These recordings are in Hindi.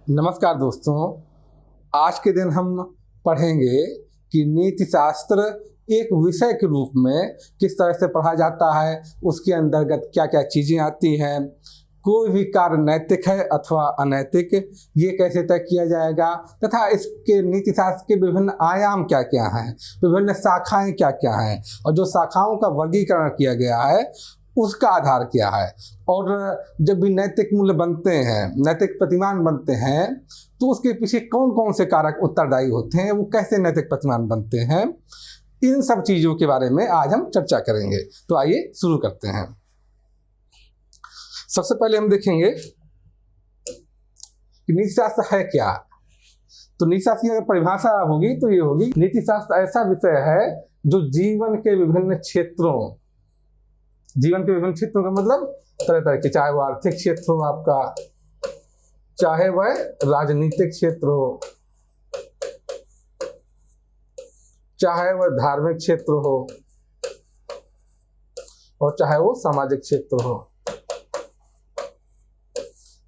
नमस्कार दोस्तों, आज के दिन हम पढ़ेंगे कि नीति शास्त्र एक विषय के रूप में किस तरह से पढ़ा जाता है, उसके अंतर्गत क्या क्या चीज़ें आती हैं, कोई भी कार्य नैतिक है अथवा अनैतिक, ये कैसे तय किया जाएगा तथा इसके नीति शास्त्र के विभिन्न आयाम क्या क्या हैं, विभिन्न शाखाएं क्या क्या हैं और जो शाखाओं का वर्गीकरण किया गया है उसका आधार क्या है। और जब भी नैतिक मूल्य बनते हैं, नैतिक प्रतिमान बनते हैं, तो उसके पीछे कौन कौन से कारक उत्तरदायी होते हैं, वो कैसे नैतिक प्रतिमान बनते हैं, इन सब चीज़ों के बारे में आज हम चर्चा करेंगे। तो आइए शुरू करते हैं। सबसे पहले हम देखेंगे कि नीति शास्त्र है क्या। तो नीति शास्त्र की अगर परिभाषा होगी तो ये होगी, नीति शास्त्र ऐसा विषय है जो जीवन के विभिन्न क्षेत्रों का मतलब तरह तरह के, चाहे वो आर्थिक क्षेत्र हो आपका, चाहे वह राजनीतिक क्षेत्र हो, चाहे वह धार्मिक क्षेत्र हो और चाहे वो सामाजिक क्षेत्र हो,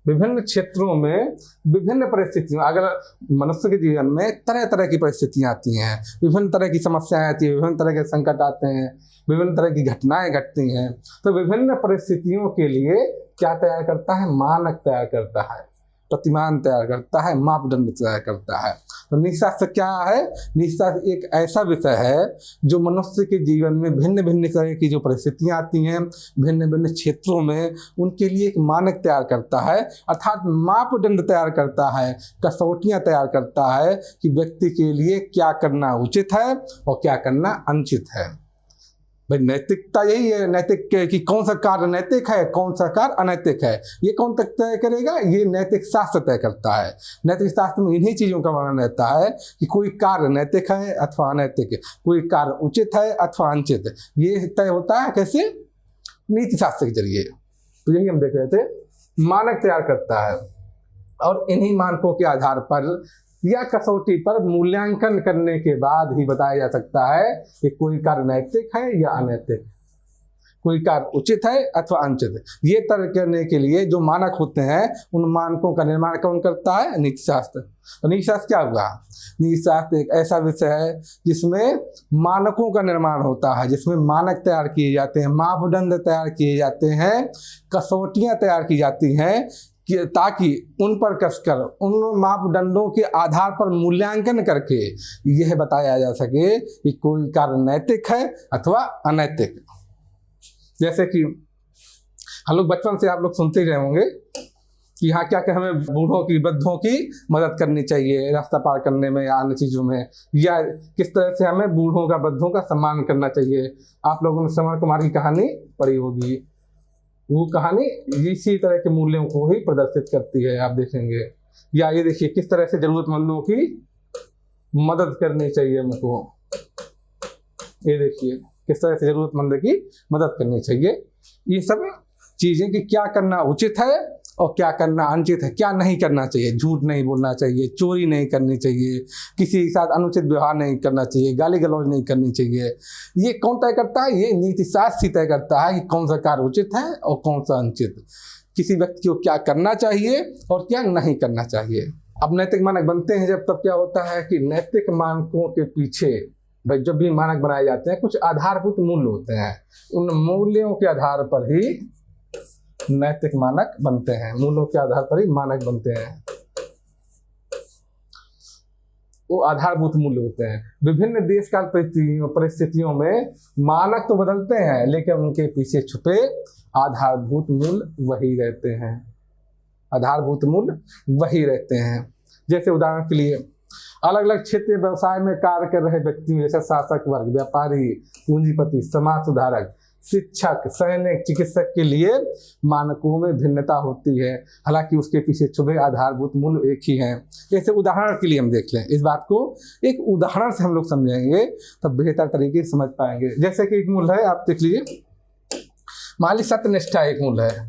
विभिन्न क्षेत्रों में विभिन्न परिस्थितियों, अगर मनुष्य के जीवन में तरह तरह की परिस्थितियां आती हैं, विभिन्न तरह की समस्याएं आती हैं, विभिन्न तरह के संकट आते हैं, विभिन्न तरह की घटनाएं घटती हैं, तो विभिन्न परिस्थितियों के लिए क्या तैयार करता है? मानक तैयार करता है, प्रतिमान तैयार करता है, मापदंड तैयार करता है। तो नीति शास्त्र क्या है? नीति शास्त्र एक ऐसा विषय है जो मनुष्य के जीवन में भिन्न भिन्न तरह की जो परिस्थितियां आती हैं, भिन्न भिन्न क्षेत्रों में, उनके लिए एक मानक तैयार करता है, अर्थात मापदंड तैयार करता है, कसौटियां तैयार करता है कि व्यक्ति के लिए क्या करना उचित है और क्या करना अनुचित है। भाई नैतिकता यही है, नैतिक कि कौन सा कार्य नैतिक है, कौन सा कार्य अनैतिक है, ये कौन तक तय करेगा? ये नैतिक शास्त्र तय करता है। नैतिक शास्त्र में इन्हीं चीज़ों का वर्णन रहता है कि कोई कार्य नैतिक है अथवा अनैतिक है, कोई कार्य उचित है अथवा अनुचित है। ये तय होता है कैसे? नीति शास्त्र के जरिए। तो यही हम देख रहे थे, मानक तैयार करता है और इन्हीं मानकों के आधार पर या कसौटी पर मूल्यांकन करने के बाद ही बताया जा सकता है कि कोई कार्य नैतिक है या अनैतिक, कोई कार्य उचित है अथवा अनुचित है। ये तय करने के लिए जो मानक होते हैं, उन मानकों का निर्माण कौन करता है? नीति शास्त्र। तो नीति शास्त्र क्या हुआ? नीति शास्त्र एक ऐसा विषय है जिसमें मानकों का निर्माण होता है, जिसमें मानक तैयार किए जाते हैं, मापदंड तैयार किए जाते हैं, कसौटियाँ तैयार की जाती हैं ताकि उन पर कसकर, उन मापदंडों के आधार पर मूल्यांकन करके यह बताया जा सके कि कोई कार्य नैतिक है अथवा अनैतिक। जैसे कि हम लोग बचपन से आप लोग सुनते ही रहे होंगे कि हाँ, क्या क्या हमें बूढ़ों की, वृद्धों की मदद करनी चाहिए रास्ता पार करने में या अन्य चीज़ों में, या किस तरह से हमें बूढ़ों का, वृद्धों का सम्मान करना चाहिए। आप लोगों ने समर कुमार की कहानी पढ़ी होगी, वो कहानी इसी तरह के मूल्यों को ही प्रदर्शित करती है, आप देखेंगे। या ये देखिए किस तरह से जरूरतमंदों की मदद करनी चाहिए हमको, ये देखिए किस तरह से जरूरतमंद की मदद करनी चाहिए। ये सब चीज़ें कि क्या करना उचित है और क्या करना अनुचित है, क्या नहीं करना चाहिए। झूठ नहीं बोलना चाहिए, चोरी नहीं करनी चाहिए, किसी के साथ अनुचित व्यवहार नहीं करना चाहिए, गाली गलौज नहीं करनी चाहिए। ये कौन तय करता है? ये नीति शास्त्र ही तय करता है कि कौन सा कार्य उचित है और कौन सा अनुचित, किसी व्यक्ति को क्या करना चाहिए और क्या नहीं करना चाहिए। अब नैतिक मानक बनते हैं जब, तब क्या होता है कि नैतिक मानकों के पीछे, भाई जब भी मानक बनाए जाते हैं, कुछ आधारभूत मूल्य होते हैं, उन मूल्यों के आधार पर ही नैतिक मानक बनते हैं, मूल्यों के आधार पर ही मानक बनते हैं। वो आधारभूत मूल्य होते हैं। विभिन्न देश काल परिस्थितियों में मानक तो बदलते हैं, लेकिन उनके पीछे छुपे आधारभूत मूल्य वही रहते हैं, आधारभूत मूल्य वही रहते हैं। जैसे उदाहरण के लिए, अलग अलग क्षेत्रीय व्यवसाय में कार्य कर रहे व्यक्तियों जैसे शासक वर्ग, व्यापारी, पूंजीपति, समाज सुधारक, शिक्षक, सैनिक, चिकित्सक के लिए मानकों में भिन्नता होती है, हालांकि उसके पीछे छुपे आधारभूत मूल्य एक ही हैं। जैसे उदाहरण के लिए हम देख लें इस बात को, एक उदाहरण से हम लोग समझेंगे तब बेहतर तरीके से समझ पाएंगे। जैसे कि एक मूल्य है, आप देख लीजिए, मान ली सत्यनिष्ठा एक मूल्य है।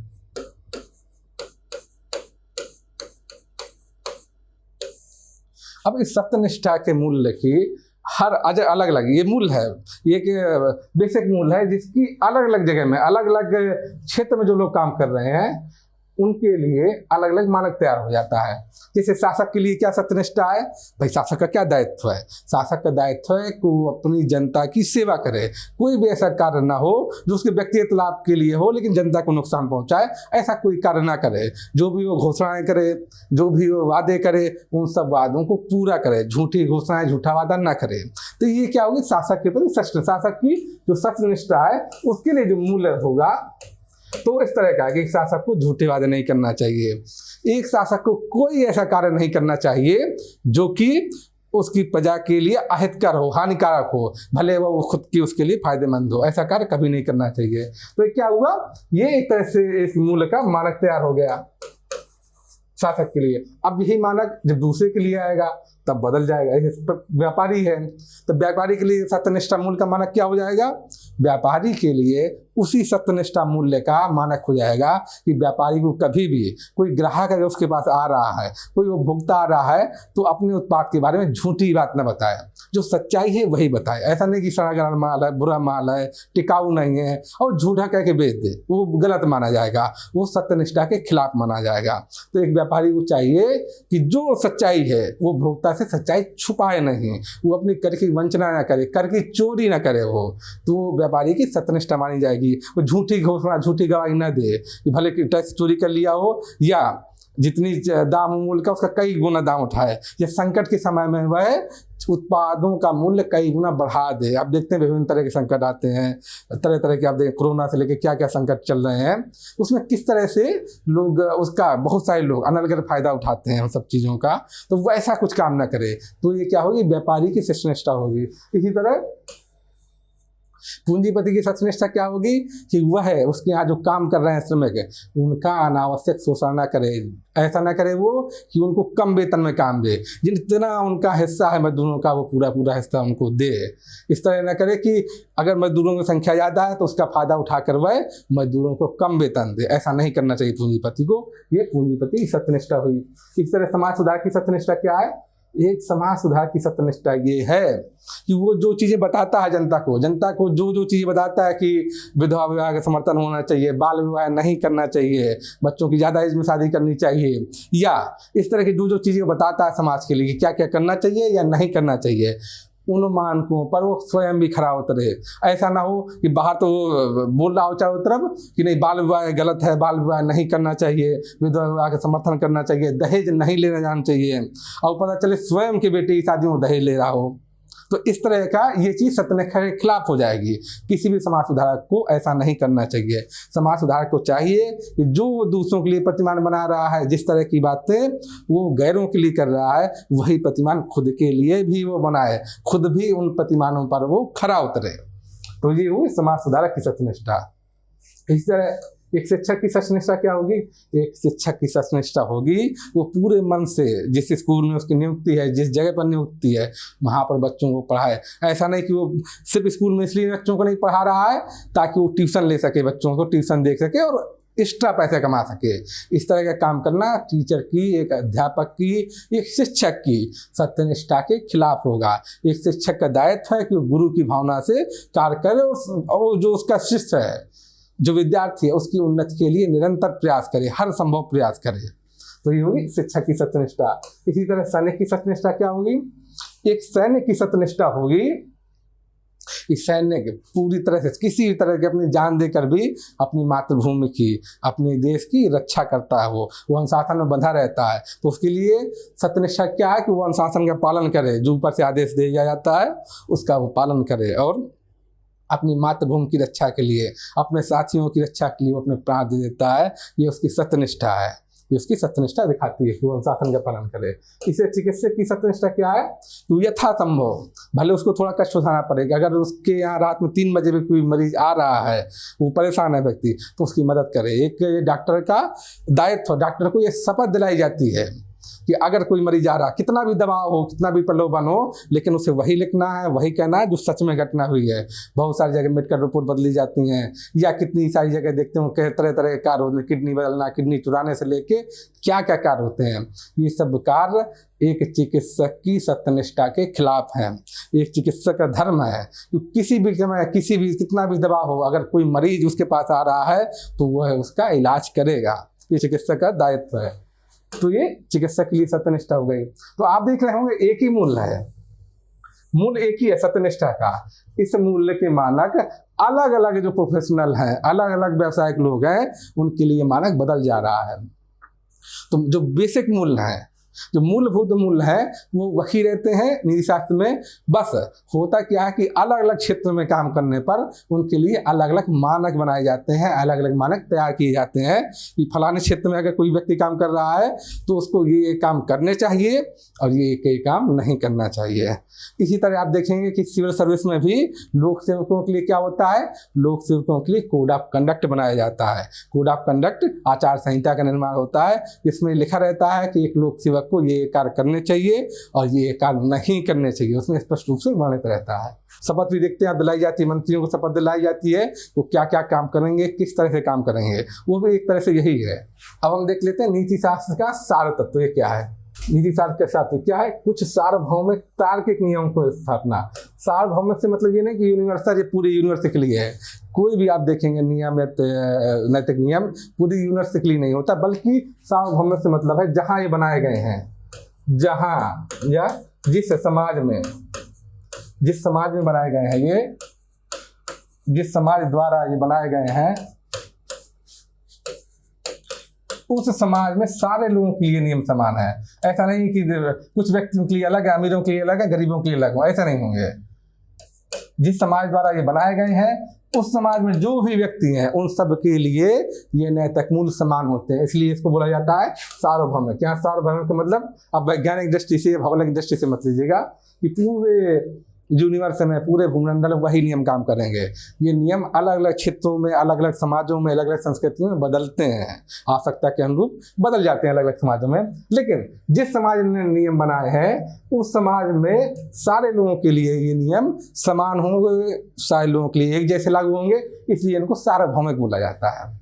अब इस सत्यनिष्ठा के मूल्य की हर अलग अलग ये मूल्य है, ये एक बेसिक मूल्य है जिसकी अलग अलग जगह में, अलग अलग क्षेत्र में जो लोग काम कर रहे हैं, उनके लिए अलग अलग मानक तैयार हो जाता है। जैसे शासक के लिए क्या सत्यनिष्ठा है, भाई शासक का क्या दायित्व है, शासक का दायित्व है कि वो अपनी जनता की सेवा करे, कोई भी ऐसा कार्य ना हो जो उसके व्यक्तिगत लाभ के लिए हो लेकिन जनता को नुकसान पहुंचाए, ऐसा कोई कार्य ना करे। जो भी वो घोषणाएं करे, जो भी वो वादे करे, उन सब वादों को पूरा करे, झूठी घोषणाएं झूठा वादा ना करे। तो ये क्या होगी, शासक के प्रति शासक की जो सत्यनिष्ठा है उसके लिए जो मूल्य होगा तो इस तरह का कि एक शासक को झूठे वादे नहीं करना चाहिए, एक शासक को कोई ऐसा कार्य नहीं करना चाहिए जो कि उसकी प्रजा के लिए अहितकर हो, हानिकारक हो, भले वो खुद की उसके लिए फायदेमंद हो, ऐसा कार्य कभी नहीं करना चाहिए। तो क्या हुआ, ये एक तरह से इस मूल्य का मानक तैयार हो गया शासक के लिए। अब यही मानक जब दूसरे के लिए आएगा तब बदल जाएगा। व्यापारी है तो व्यापारी के लिए सत्यनिष्ठा मूल्य का मानक क्या हो जाएगा, व्यापारी के लिए उसी सत्यनिष्ठा मूल्य का मानक हो जाएगा कि व्यापारी को कभी भी कोई ग्राहक अगर उसके पास आ रहा है, कोई उपभोक्ता आ रहा है, तो अपने उत्पाद के बारे में झूठी बात न बताए, जो सच्चाई है वही बताए। ऐसा नहीं कि सड़ा गला माल है, बुरा माल है, टिकाऊ नहीं है और झूठा कह के बेच दे, वो गलत माना जाएगा, वो सत्यनिष्ठा के खिलाफ माना जाएगा। तो एक व्यापारी को चाहिए कि जो सच्चाई है वो उपभोक्ता से सच्चाई छुपाए नहीं, वो अपनी कर की वंचना न करे, कर की चोरी न करे, वो तो वो व्यापारी की सत्यनिष्ठा मानी जाएगी। वो झूठी घोषणा, झूठी गवाही न दे कि भले टैक्स चोरी कर लिया हो या जितनी दाम मूल्य का उसका कई गुना दाम उठाए, या संकट के समय में वह उत्पादों का मूल्य कई गुना बढ़ा दे। आप देखते हैं विभिन्न तरह के संकट आते हैं, तरह तरह के, आप देखें कोरोना से लेकर क्या क्या संकट चल रहे हैं, उसमें किस तरह से लोग उसका, बहुत सारे लोग अनर्गल फायदा उठाते हैं उन सब चीज़ों का। तो वह ऐसा कुछ काम ना करे, तो ये क्या होगी, व्यापारी की सत्यनिष्ठा होगी। इसी तरह पूंजीपति की सत्यनिष्ठा क्या होगी कि वह उसके यहाँ जो काम कर रहे हैं श्रमिक, उनका अनावश्यक शोषण ना करे, ऐसा ना करे वो कि उनको कम वेतन में काम दे, जितना उनका हिस्सा है मजदूरों का वो पूरा पूरा हिस्सा उनको दे। इस तरह ना करे कि अगर मजदूरों की संख्या ज़्यादा है तो उसका फायदा उठाकर वह मजदूरों को कम वेतन दे, ऐसा नहीं करना चाहिए पूंजीपति को। ये पूंजीपति की सत्यनिष्ठा हुई। इस तरह समाज सुधार की सत्यनिष्ठा क्या है, एक समाज सुधार की सत्यनिष्ठा ये है कि वो जो चीज़ें बताता है जनता को जो चीज़ें बताता है कि विधवा विवाह का समर्थन होना चाहिए, बाल विवाह नहीं करना चाहिए, बच्चों की ज़्यादा एज में शादी करनी चाहिए, या इस तरह की जो चीज़ें बताता है समाज के लिए कि क्या क्या करना चाहिए या नहीं करना चाहिए, उन मानकों पर वो स्वयं भी खरा उतरे। ऐसा ना हो कि बाहर तो बोल रहा हो चारों तरफ कि नहीं बाल विवाह गलत है, बाल विवाह नहीं करना चाहिए, विधवा विवाह का समर्थन करना चाहिए, दहेज नहीं लेना जाना चाहिए, और पता चले स्वयं के बेटे की शादी में दहेज ले रहा हो। तो इस तरह का ये चीज़ सत्यनिष्ठा के खिलाफ हो जाएगी। किसी भी समाज सुधारक को ऐसा नहीं करना चाहिए। समाज सुधारक को चाहिए कि जो दूसरों के लिए प्रतिमान बना रहा है, जिस तरह की बातें वो गैरों के लिए कर रहा है, वही प्रतिमान खुद के लिए भी वो बनाए, खुद भी उन प्रतिमानों पर वो खरा उतरे। तो ये हुई समाज सुधारक की सत्यनिष्ठा। इस तरह एक शिक्षक की सत्यनिष्ठा क्या होगी, एक शिक्षक की सत्यनिष्ठा होगी वो पूरे मन से जिस स्कूल में उसकी नियुक्ति है, जिस जगह पर नियुक्ति है, वहाँ पर बच्चों को पढ़ाए। ऐसा नहीं कि वो सिर्फ स्कूल में इसलिए बच्चों को नहीं पढ़ा रहा है ताकि वो ट्यूशन ले सके, बच्चों को ट्यूशन देख सके और एक्स्ट्रा पैसे कमा सके। इस तरह का काम करना टीचर की, एक अध्यापक की, एक शिक्षक की सत्यनिष्ठा के खिलाफ होगा। एक शिक्षक का दायित्व है कि वो गुरु की भावना से कार्य करे और जो उसका शिष्य है, जो विद्यार्थी है, उसकी उन्नति के लिए निरंतर प्रयास करे, हर संभव प्रयास करे। तो ये होगी शिक्षक की सत्यनिष्ठा। इसी तरह सैनिक की सत्यनिष्ठा क्या होगी, एक सैनिक की सत्यनिष्ठा होगी इस सैनिक पूरी तरह से किसी भी तरह की अपनी जान देकर भी अपनी मातृभूमि की, अपने देश की रक्षा करता है। वो अनुशासन में बंधा रहता है। तो उसके लिए सत्यनिष्ठा क्या है कि वो अनुशासन का पालन करे, जो ऊपर से आदेश दिया जाता है उसका वो पालन करे, और अपनी मातृभूमि की रक्षा के लिए, अपने साथियों की रक्षा के लिए वो अपने प्राण दे देता है। ये उसकी सत्यनिष्ठा है, ये उसकी सत्यनिष्ठा दिखाती है कि वो अनुशासन का पालन करे। इसे चिकित्सक की सत्यनिष्ठा क्या है कि वो यथासंभव, भले उसको थोड़ा कष्ट उठाना पड़ेगा, अगर उसके यहाँ रात में 3 बजे भी कोई मरीज आ रहा है, वो परेशान है व्यक्ति, तो उसकी मदद करे। एक डॉक्टर का दायित्व, डॉक्टर को ये शपथ दिलाई जाती है कि अगर कोई मरीज आ रहा, कितना भी दबाव हो, कितना भी प्रलोभन हो, लेकिन उसे वही लिखना है, वही कहना है जो सच में घटना हुई है। बहुत सारी जगह मेडिकल रिपोर्ट बदली जाती हैं, या कितनी सारी जगह देखते हो कि तरह तरह के कार्य होते हैं, किडनी बदलना, किडनी चुराने से लेके क्या क्या कार्य होते हैं। ये सब कार्य एक चिकित्सक की सत्यनिष्ठा के खिलाफ है। एक चिकित्सक का धर्म है कि किसी भी समय, किसी भी, कितना भी दबाव हो, अगर कोई मरीज उसके पास आ रहा है तो वह उसका इलाज करेगा। ये चिकित्सक का दायित्व है। तो ये चिकित्सक के लिए सत्यनिष्ठा हो गई। तो आप देख रहे होंगे एक ही मूल्य है, मूल्य एक ही है सत्यनिष्ठा का। इस मूल्य के मानक अलग अलग जो प्रोफेशनल हैं, अलग अलग व्यावसायिक लोग हैं, उनके लिए मानक बदल जा रहा है। तो जो बेसिक मूल्य है, जो मूलभूत मूल्य है, वो वही रहते हैं नीति शास्त्र में। बस होता क्या है कि अलग अलग क्षेत्र में काम करने पर उनके लिए अलग अलग मानक बनाए जाते हैं, अलग अलग मानक तैयार किए जाते हैं कि फलाने क्षेत्र में अगर कोई व्यक्ति काम कर रहा है तो उसको ये काम करने चाहिए और ये काम नहीं करना चाहिए। इसी तरह आप देखेंगे कि सिविल सर्विस में भी लोक सेवकों के लिए क्या होता है, लोक सेवकों के लिए कोड ऑफ कंडक्ट बनाया जाता है। कोड ऑफ कंडक्ट आचार संहिता का निर्माण होता है, इसमें लिखा रहता है कि एक लोक सेवक को ये कार्य करने चाहिए और ये कार्य नहीं करने चाहिए, उसमें स्पष्ट रूप से वर्णित रहता है। शपथ भी देखते हैं, दिलाई जाती है, मंत्रियों को शपथ दिलाई जाती है, वो क्या क्या काम करेंगे, किस तरह से काम करेंगे, वो भी एक तरह से यही है। अब हम देख लेते हैं नीति शास्त्र का सार तत्व ये क्या है। नीति शास्त्र के साथ क्या है, कुछ सार्वभौमिक तार्किक नियम को स्थापना। सार्वभौमिक से मतलब ये नहीं कि यूनिवर्सल, ये पूरी यूनिवर्स के लिए है। कोई भी आप देखेंगे नियमित नैतिक नियम पूरी यूनिवर्स के लिए नहीं होता, बल्कि सार्वभौमिक से मतलब है जहाँ ये बनाए गए हैं, जहाँ या जिस समाज में बनाए गए हैं, ये जिस समाज द्वारा ये बनाए गए हैं, उस समाज में सारे लोगों के लिए नियम समान है। ऐसा नहीं कि कुछ व्यक्तियों के लिए अलग है, अमीरों के लिए अलग है, गरीबों के लिए अलग हो, ऐसा नहीं होंगे। जिस समाज द्वारा ये बनाए गए हैं, उस समाज में जो भी व्यक्ति हैं, उन सब के लिए ये नैतिक मूल्य समान होते हैं, इसलिए इसको बोला जाता है सार्वभौमिक। यहाँ सार्वभौमिक का मतलब अब वैज्ञानिक दृष्टि से, भौगोलिक दृष्टि से मत लीजिएगा कि पूरे यूनिवर्स में, पूरे भूमंडल में वही नियम काम करेंगे। ये नियम अलग अलग क्षेत्रों में, अलग अलग समाजों में, अलग अलग संस्कृतियों में बदलते हैं, आवश्यकता के अनुरूप बदल जाते हैं अलग अलग समाजों में। लेकिन जिस समाज ने नियम बनाए हैं, उस समाज में सारे लोगों के लिए ये नियम समान होंगे, सारे लोगों के लिए एक जैसे लागू होंगे, इसलिए इनको सार्वभौमिक बोला जाता है।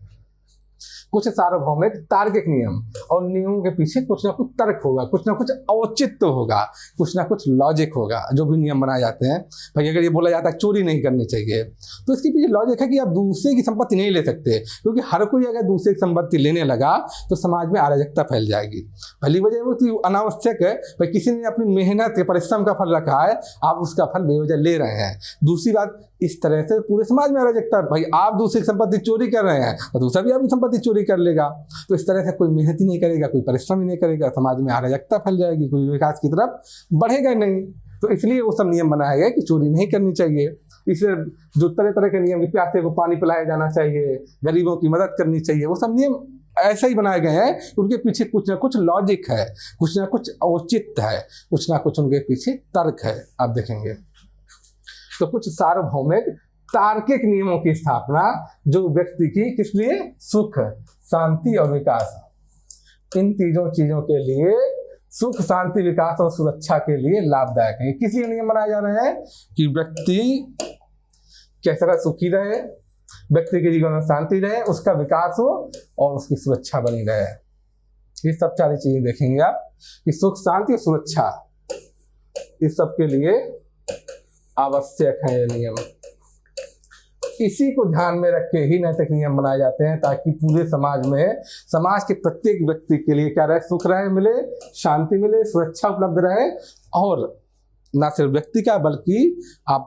कुछ सार्वभौमिक तार्किक नियम, और नियमों के पीछे कुछ ना कुछ तर्क होगा, कुछ ना कुछ औचित्य होगा, कुछ ना कुछ लॉजिक होगा। जो भी नियम बनाए जाते हैं, भाई अगर ये बोला जाता है चोरी नहीं करनी चाहिए, तो इसके पीछे लॉजिक है कि आप दूसरे की संपत्ति नहीं ले सकते, क्योंकि हर कोई अगर दूसरे की संपत्ति लेने लगा तो समाज में अराजकता फैल जाएगी। पहली वजह वो कि अनावश्यक है, भाई किसी ने अपनी मेहनत के परिश्रम का फल रखा है, आप उसका फल बेवजह ले रहे हैं। दूसरी बात, इस तरह से पूरे समाज में अराजकता, भाई आप दूसरी संपत्ति चोरी कर रहे हैं और दूसरा भी आपकी संपत्ति चोरी कर लेगा, तो इस तरह से कोई मेहनत ही नहीं करेगा, कोई परिश्रम ही नहीं करेगा, समाज में अराजकता फैल जाएगी, कोई विकास की तरफ बढ़ेगा नहीं। तो इसलिए वो सब नियम बनाए गए कि चोरी नहीं करनी चाहिए। इसलिए जो तरह तरह के नियम, प्यासे को पानी पिलाया जाना चाहिए, गरीबों की मदद करनी चाहिए, वो सब नियम ऐसे ही बनाए गए हैं, उनके पीछे कुछ ना कुछ लॉजिक है, कुछ ना कुछ औचित्य है, कुछ ना कुछ उनके पीछे तर्क है। आप देखेंगे तो कुछ सार्वभौमिक तार्किक नियमों की स्थापना, जो व्यक्ति की किस लिए, सुख, शांति और विकास, इन तीनों चीजों के लिए, सुख, शांति, विकास और सुरक्षा के लिए लाभदायक है। किस लिए नियम बनाए जा रहे हैं कि व्यक्ति कैसे तरह सुखी रहे, व्यक्ति के जीवन में शांति रहे, उसका विकास हो और उसकी सुरक्षा बनी रहे। ये सब सारी चीजें देखेंगे आप कि सुख, शांति और सुरक्षा, इस सब के लिए आवश्यक है ये नियम। इसी को ध्यान में रख के ही नैतिक नियम बनाए जाते हैं, ताकि पूरे समाज में, समाज के प्रत्येक व्यक्ति के लिए क्या रहे, सुख रहे, मिले, शांति मिले, सुरक्षा उपलब्ध रहे, और ना सिर्फ व्यक्ति का बल्कि आप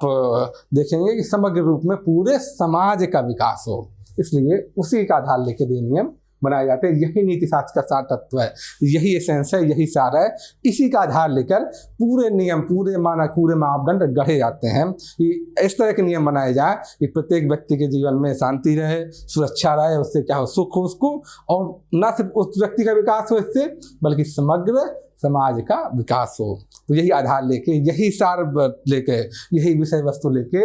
देखेंगे कि समग्र रूप में पूरे समाज का विकास हो। इसलिए उसी का आधार लेकर ये नियम बनाए जाते हैं। यही नीति शास्त्र का सार तत्व है, यही एसेंस है, यही सार है। इसी का आधार लेकर पूरे नियम, पूरे मानक, पूरे मापदंड गढ़े जाते हैं कि इस तरह के नियम बनाए जाए कि प्रत्येक व्यक्ति के जीवन में शांति रहे, सुरक्षा रहे, उससे क्या हो, सुख हो उसको, और न सिर्फ उस व्यक्ति का विकास हो इससे, बल्कि समग्र समाज का विकास हो। तो यही आधार लेके, यही सार लेके, यही विषय वस्तु लेके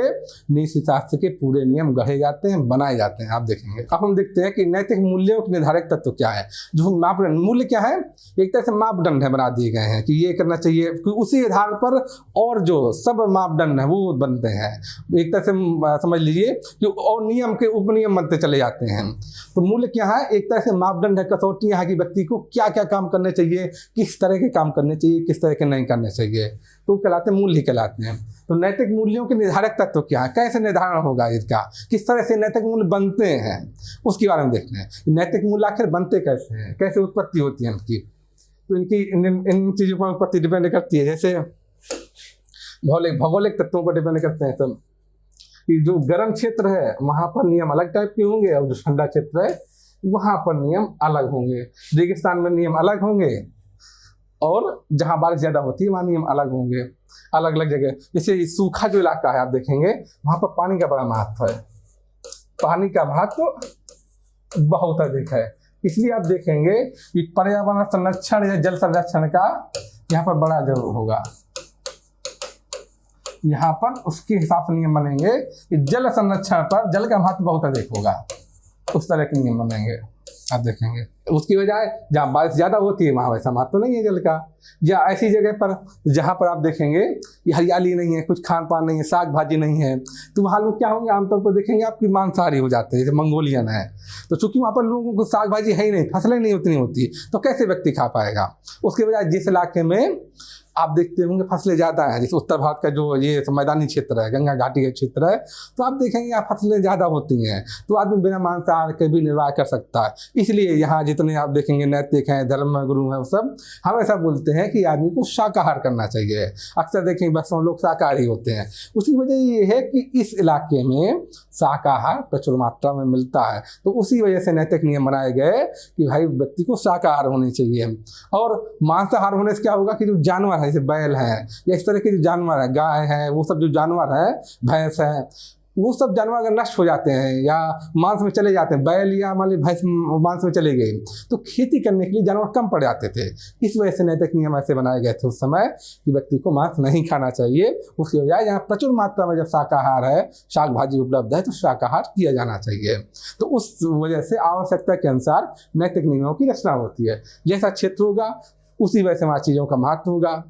नीति शास्त्र के पूरे नियम गढ़े जाते हैं, बनाए जाते हैं। आप देखेंगे। अब हम देखते हैं कि नैतिक मूल्यों के निर्धारक तत्व क्या है। जो मापदंड, मूल्य क्या है, एक तरह से मापदंड है, बना दिए गए हैं कि ये करना चाहिए, उसी आधार पर और जो सब मापदंड है वो बनते हैं। एक तरह से समझ लीजिए कि और नियम के उपनियम बनते चले जाते हैं। तो मूल्य क्या है, एक तरह से मापदंड है, कसौटी है कि व्यक्ति को क्या क्या काम करने चाहिए, किस तरह के काम करने चाहिए, किस तरह के नहीं करने चाहिए, तो कहलाते हैं मूल्य कहलाते हैं। तो नैतिक मूल्यों के निर्धारक तत्व क्या है, कैसे निर्धारण होगा इसका, किस तरह से नैतिक मूल्य बनते हैं, उसके बारे में देखना है। नैतिक मूल्य आखिर बनते कैसे हैं, कैसे उत्पत्ति होती है इनकी। तो इनकी इन चीज़ों पर उत्पत्ति डिपेंड करती है, जैसे भौगोलिक तत्वों पर डिपेंड करते हैं सब। कि जो गर्म क्षेत्र है वहाँ पर नियम अलग टाइप के होंगे, और जो ठंडा क्षेत्र है वहाँ पर नियम अलग होंगे। रेगिस्तान में नियम अलग होंगे, और जहाँ बारिश ज़्यादा होती है वहाँ नियम अलग होंगे, अलग अलग जगह। जैसे सूखा जो इलाका है आप देखेंगे वहाँ पर पानी का बड़ा महत्व है, पानी का महत्व बहुत अधिक है। इसलिए आप देखेंगे कि पर्यावरण संरक्षण या जल संरक्षण का यहाँ पर बड़ा जरूर होगा। यहाँ पर उसके हिसाब से नियम बनेंगे कि जल संरक्षण पर जल का महत्व बहुत अधिक होगा, उस तरह के नियम बनेंगे आप देखेंगे। उसकी बजाय जहाँ बारिश ज़्यादा होती है वहाँ वैसा महत्व नहीं है जल का, या ऐसी जगह पर जहाँ पर आप देखेंगे कि हरियाली नहीं है, कुछ खान पान नहीं है, साग भाजी नहीं है, तो वहाँ लोग क्या होंगे, आमतौर पर देखेंगे आपकी मांसाहारी हो जाते हैं। जैसे मंगोलियन है, तो चूंकि वहाँ पर लोगों को साग भाजी है ही नहीं, फसलें नहीं उतनी होती, तो कैसे व्यक्ति खा पाएगा। उसके बजाय जिस इलाके में आप देखते होंगे फसलें ज़्यादा हैं, जैसे उत्तर भारत का जो ये मैदानी क्षेत्र है, गंगा घाटी का क्षेत्र है, तो आप देखेंगे यहाँ फसलें ज़्यादा होती हैं, तो आदमी बिना मांसाहार के भी निर्वाह कर सकता है। इसलिए यहाँ जितने आप देखेंगे नैतिक हैं, धर्म गुरु हैं, वो सब हमेशा बोलते हैं कि आदमी को शाकाहार करना चाहिए। अक्सर देखेंगे बस लोग शाकाहारी होते हैं। उसकी वजह ये है कि इस इलाके में शाकाहार प्रचुर मात्रा में मिलता है, तो उसी वजह से नैतिक नियम बनाए गए कि भाई व्यक्ति को शाकाहार होनी चाहिए। और मांसाहार होने से क्या होगा कि जो जानवर जैसे बैल है या इस तरह के जो जानवर है, गाय है, वो सब जो जानवर है, भैंस है, वो सब जानवर अगर नष्ट हो जाते हैं या मांस में चले जाते हैं, बैल या मान ली भैंस मांस में चले गए, तो खेती करने के लिए जानवर कम पड़ जाते थे। इस वजह से नैतिक नियम ऐसे बनाए गए थे उस समय कि व्यक्ति को मांस नहीं खाना चाहिए। उसकी बजाय यहाँ प्रचुर मात्रा में जब शाकाहार है, शाक भाजी उपलब्ध है, तो शाकाहार किया जाना चाहिए। तो उस वजह से आवश्यकता के अनुसार नैतिक नियमों की रचना होती है। जैसा क्षेत्र होगा उसी वजह से वहाँ चीज़ों का महत्व होगा,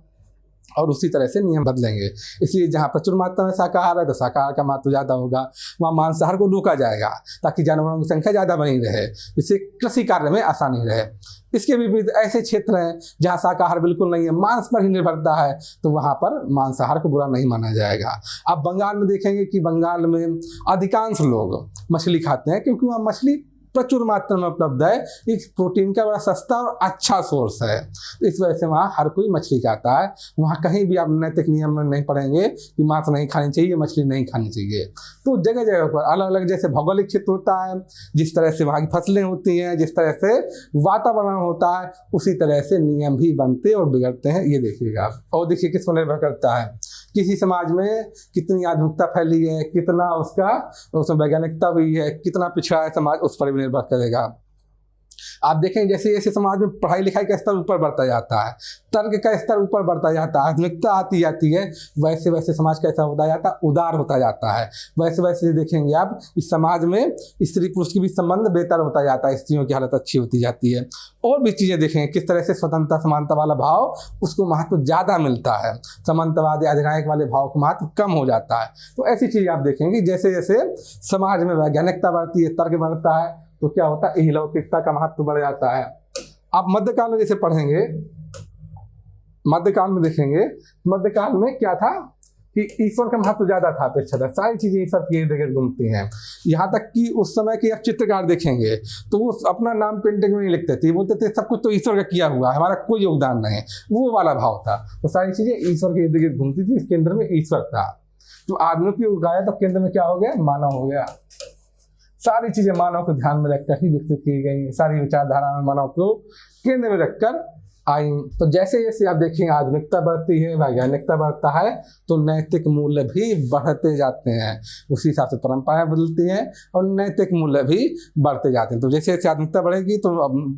और उसी तरह से नियम बदलेंगे। इसलिए जहाँ प्रचुर मात्रा में शाकाहार है तो शाकाहार का महत्व ज़्यादा होगा, वहाँ मांसाहार को रोका जाएगा ताकि जानवरों की संख्या ज़्यादा बनी रहे, जिससे कृषि कार्य में आसानी रहे। इसके विपरीत ऐसे क्षेत्र हैं जहाँ शाकाहार बिल्कुल नहीं है, मांस पर ही निर्भरता है, तो वहाँ पर मांसाहार को बुरा नहीं माना जाएगा। आप बंगाल में देखेंगे कि बंगाल में अधिकांश लोग मछली खाते हैं, क्योंकि वहाँ मछली प्रचुर मात्रा में उपलब्ध है, एक प्रोटीन का बड़ा सस्ता और अच्छा सोर्स है। तो इस वजह से वहाँ हर कोई मछली खाता है। वहाँ कहीं भी आप नैतिक नियम में नहीं पढ़ेंगे कि मांस नहीं खानी चाहिए, मछली नहीं खानी चाहिए। तो जगह जगह पर अलग अलग जैसे भौगोलिक क्षेत्र होता है, जिस तरह से वहाँ की फसलें होती हैं, जिस तरह से वातावरण होता है, उसी तरह से नियम भी बनते और बिगड़ते हैं। ये देखिएगा आप। और देखिए किस पर निर्भर करता है, किसी समाज में कितनी आधुनिकता फैली है, कितना उसमें वैज्ञानिकता हुई है, कितना पिछड़ा है समाज, उस पर भी निर्भर करेगा। आप देखें जैसे जैसे समाज में पढ़ाई लिखाई का स्तर ऊपर बढ़ता जाता है, तर्क का स्तर ऊपर बढ़ता जाता है, आधुनिकता आती जाती है, वैसे वैसे समाज कैसा होता जाता है, उदार होता जाता है। वैसे वैसे देखेंगे आप इस समाज में स्त्री पुरुष की भी संबंध बेहतर होता जाता है, स्त्रियों की हालत अच्छी होती जाती है। और भी चीज़ें देखेंगे किस तरह से स्वतंत्रता समानता वाला भाव उसको महत्व ज़्यादा मिलता है, समानतावाद या अधिनायक वाले भाव को महत्व कम हो जाता है। तो ऐसी चीज़ें आप देखेंगे जैसे जैसे समाज में वैज्ञानिकता बढ़ती है, तर्क बढ़ता है, तो क्या होता है, इहलौकिकता का महत्व बढ़ जाता है। आप मध्यकाल में जैसे पढ़ेंगे, मध्यकाल में देखेंगे, मध्यकाल में क्या था कि ईश्वर का महत्व ज़्यादा था अपेक्षाकृत, सारी चीज़ें ईश्वर की इर्द गिर्द घूमती हैं। यहाँ तक कि उस समय के आप चित्रकार देखेंगे तो वो अपना नाम पेंटिंग में नहीं लिखते थे, बोलते थे सब कुछ तो ईश्वर का किया हुआ है, हमारा कोई योगदान नहीं, वो वाला भाव था। तो सारी चीज़ें ईश्वर के इर्द गिर्द घूमती थी, केंद्र में ईश्वर था। तो आदमी की उगाया तो केंद्र में क्या हो गया, मानव हो गया। सारी चीज़ें मानव को ध्यान में रखकर ही विकसित की गई, सारी विचारधारा में मानव को केंद्र में रखकर आई। तो जैसे जैसे आप देखेंगे आधुनिकता बढ़ती है, वैज्ञानिकता बढ़ता है, तो नैतिक मूल्य भी बढ़ते जाते हैं। उसी हिसाब से परंपराएं बदलती हैं और नैतिक मूल्य भी बढ़ते जाते हैं। तो जैसे जैसे आधुनिकता बढ़ेगी तो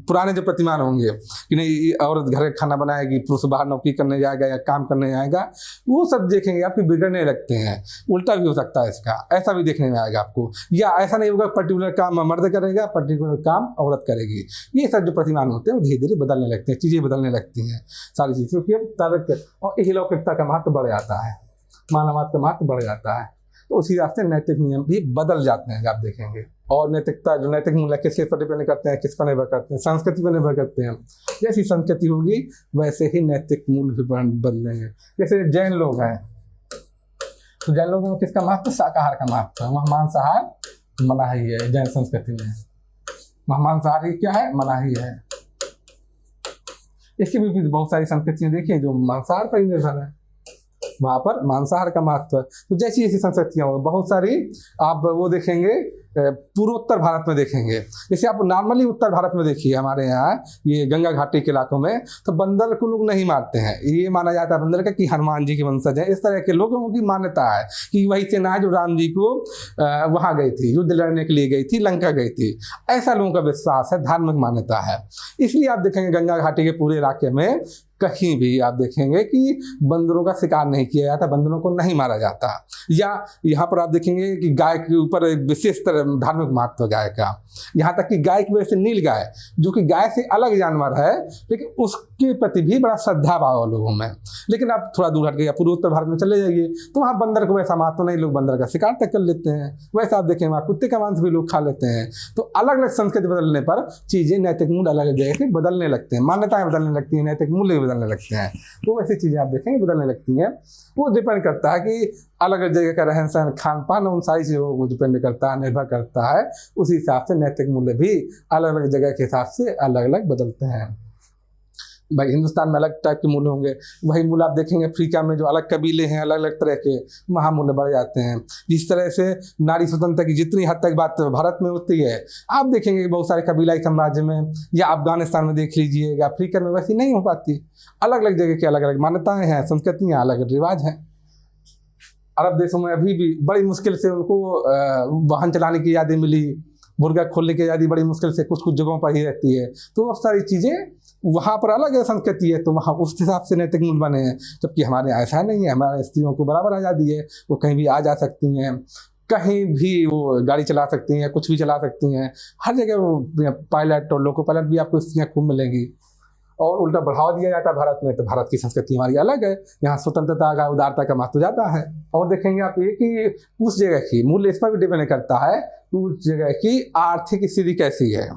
पुराने जो प्रतिमान होंगे कि नहीं औरत घर खाना बनाएगी, पुरुष बाहर नौकरी करने जाएगा या काम करने जाएगा, वो सब देखेंगे आपके बिगड़ने लगते हैं। उल्टा भी हो सकता है इसका, ऐसा भी देखने में आएगा आपको, या ऐसा नहीं होगा पर्टिकुलर काम मर्द करेगा, पर्टिकुलर काम औरत करेगी। ये सब जो प्रतिमान होते हैं वो धीरे धीरे बदलने लगते हैं, चीज़ें बदलने लगती हैं सारी चीज़, क्योंकि अब तर्क और इहलौकिकता का महत्व बढ़ जाता है, मानववाद का महत्व बढ़ जाता है। तो उसी हिसाब से नैतिक नियम भी बदल जाते हैं, आप देखेंगे। और नैतिकता जो नैतिक मूल्य किसके पर डिपेंड करते हैं, किस पर निर्भर करते हैं, संस्कृति पर निर्भर करते हैं। जैसी संस्कृति होगी वैसे ही नैतिक मूल्य भी बदलेंगे। जैसे जैन लोग हैं, तो जैन लोगों में किसका महत्व? शाकाहार का महत्व है। वहाँ मांसाहार मनाही है। जैन संस्कृति में वहाँ मांसाहारी क्या है? मनाही है। इसके विपरीत बहुत सारी संस्कृतियां देखिए जो मांसाहार पर ही निर्भर है, वहाँ पर मांसाहार का महत्व है। तो जैसी ऐसी संस्कृतियाँ होंगी बहुत सारी, आप वो देखेंगे पूर्वोत्तर भारत में देखेंगे। जैसे आप नॉर्मली उत्तर भारत में देखिए, हमारे यहाँ ये गंगा घाटी के इलाकों में तो बंदर को लोग नहीं मारते हैं। ये माना जाता है बंदर का कि हनुमान जी के वंशज हैं। इस तरह के लोगों की मान्यता है कि वही सेना है जो राम जी को वहाँ गई थी, युद्ध लड़ने के लिए गई थी, लंका गई थी। ऐसा लोगों का विश्वास है, धार्मिक मान्यता है। इसलिए आप देखेंगे गंगा घाटी के पूरे इलाके में कहीं भी आप देखेंगे कि बंदरों का शिकार नहीं किया जाता, बंदरों को नहीं मारा जाता। या यहाँ पर आप देखेंगे कि गाय के ऊपर एक विशेष तरह धार्मिक महत्व है गाय का। यहाँ तक कि गाय की वजह से नील गाय, जो कि गाय से अलग जानवर है, लेकिन उसके प्रति भी बड़ा श्रद्धा भाव है लोगों में। लेकिन आप थोड़ा दूर हट गए, पूर्वोत्तर भारत में चले जाइए तो वहाँ बंदर को वैसा महत्व नहीं, लोग बंदर का शिकार तक कर लेते हैं। वैसा आप देखें वहाँ कुत्ते का मांस भी लोग खा लेते हैं। तो अलग अलग संस्कृति बदलने पर चीज़ें, नैतिक मूल्य अलग अलग जगह से बदलने लगते हैं, मान्यताएं बदलने लगती हैं, नैतिक मूल्य बदलने लगते हैं। तो ऐसी चीज़ें आप देखेंगे बदलने लगती हैं। वो डिपेंड करता है कि अलग अलग जगह का रहन सहन, खान पान, उन सारी चीज़ों को डिपेंड करता है, निर्भर करता है। उसी हिसाब से नैतिक मूल्य भी अलग अलग जगह के हिसाब से अलग अलग बदलते हैं। भाई हिंदुस्तान में अलग टाइप के मूल्य होंगे, वही मूल्य आप देखेंगे अफ्रीका में जो अलग कबीले हैं, अलग अलग तरह के वहाँ मूल्य बढ़ जाते हैं। जिस तरह से नारी स्वतंत्रता की जितनी हद तक बात भारत में होती है, आप देखेंगे बहुत सारे कबीलाई साम्राज्य में या अफगानिस्तान में देख लीजिएगा, अफ्रीका में वैसी नहीं हो पाती। अलग अलग जगह की अलग अलग मान्यताएँ हैं, संस्कृतियाँ, अलग अलग रिवाज हैं। अरब देशों में अभी भी बड़ी मुश्किल से उनको वाहन चलाने की आज़ादी मिली, मुर्गा खोलने की आज़ादी बड़ी मुश्किल से कुछ कुछ जगहों पर ही रहती है। तो बहुत सारी चीज़ें वहाँ पर अलग है संस्कृति है, तो वहाँ उस हिसाब से नैतिक मूल्य बने हैं। जबकि हमारे यहाँ ऐसा नहीं है, हमारे स्त्रियों को बराबर आज़ादी है, वो कहीं भी आ जा सकती हैं, कहीं भी वो गाड़ी चला सकती हैं, कुछ भी चला सकती हैं। हर जगह वो पायलट और लोको पायलट भी आपको स्त्रियाँ खूब मिलेंगी। और उल्टा बढ़ावा दिया जाता है भारत में, तो भारत की संस्कृति हमारी अलग है। यहाँ स्वतंत्रता का, उदारता का महत्व ज़्यादा है। और देखेंगे आप ये कि उस जगह की मूल्य इस पर भी डिपेंड करता है कि उस जगह की आर्थिक स्थिति कैसी है,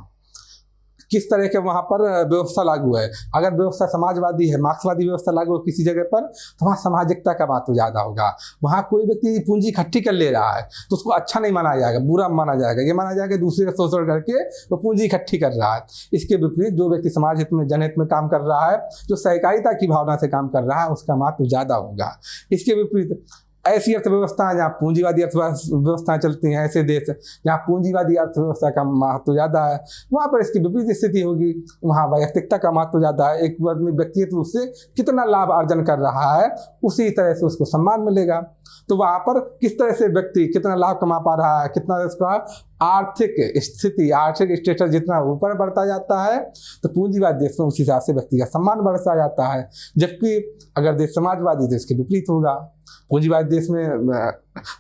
किस तरह के वहाँ पर व्यवस्था लागू है। अगर व्यवस्था समाजवादी है, मार्क्सवादी व्यवस्था लागू है किसी जगह पर, तो वहाँ सामाजिकता का महत्व ज़्यादा होगा। वहाँ कोई व्यक्ति पूंजी इकट्ठी कर ले रहा है तो उसको अच्छा नहीं माना जाएगा, बुरा माना जाएगा। ये माना जाएगा दूसरे का शोषण करके वो पूंजी इकट्ठी कर रहा है। इसके विपरीत जो व्यक्ति समाज हित में, जनहित में काम कर रहा है, जो सहकारिता की भावना से काम कर रहा है, उसका महत्व ज़्यादा होगा। इसके विपरीत ऐसी अर्थव्यवस्था जहाँ पूंजीवादी अर्थव्यवस्थाएं चलती हैं, ऐसे देश जहाँ पूंजीवादी अर्थव्यवस्था का महत्व ज़्यादा है, वहाँ पर इसकी विपरीत स्थिति होगी। वहाँ वैयक्तिकता का महत्व ज़्यादा है। एक आदमी व्यक्तिगत रूप से कितना लाभ अर्जन कर रहा है, उसी तरह से उसको सम्मान मिलेगा। तो वहाँ पर किस तरह से व्यक्ति कितना लाभ कमा पा रहा है, कितना उसका आर्थिक स्थिति, आर्थिक स्टेटस जितना ऊपर बढ़ता जाता है, तो पूंजीवादी देश में उस हिसाब से व्यक्ति का सम्मान बढ़ता जाता है। जबकि अगर देश समाजवादी देश के विपरीत होगा। पूंजीवादी देश में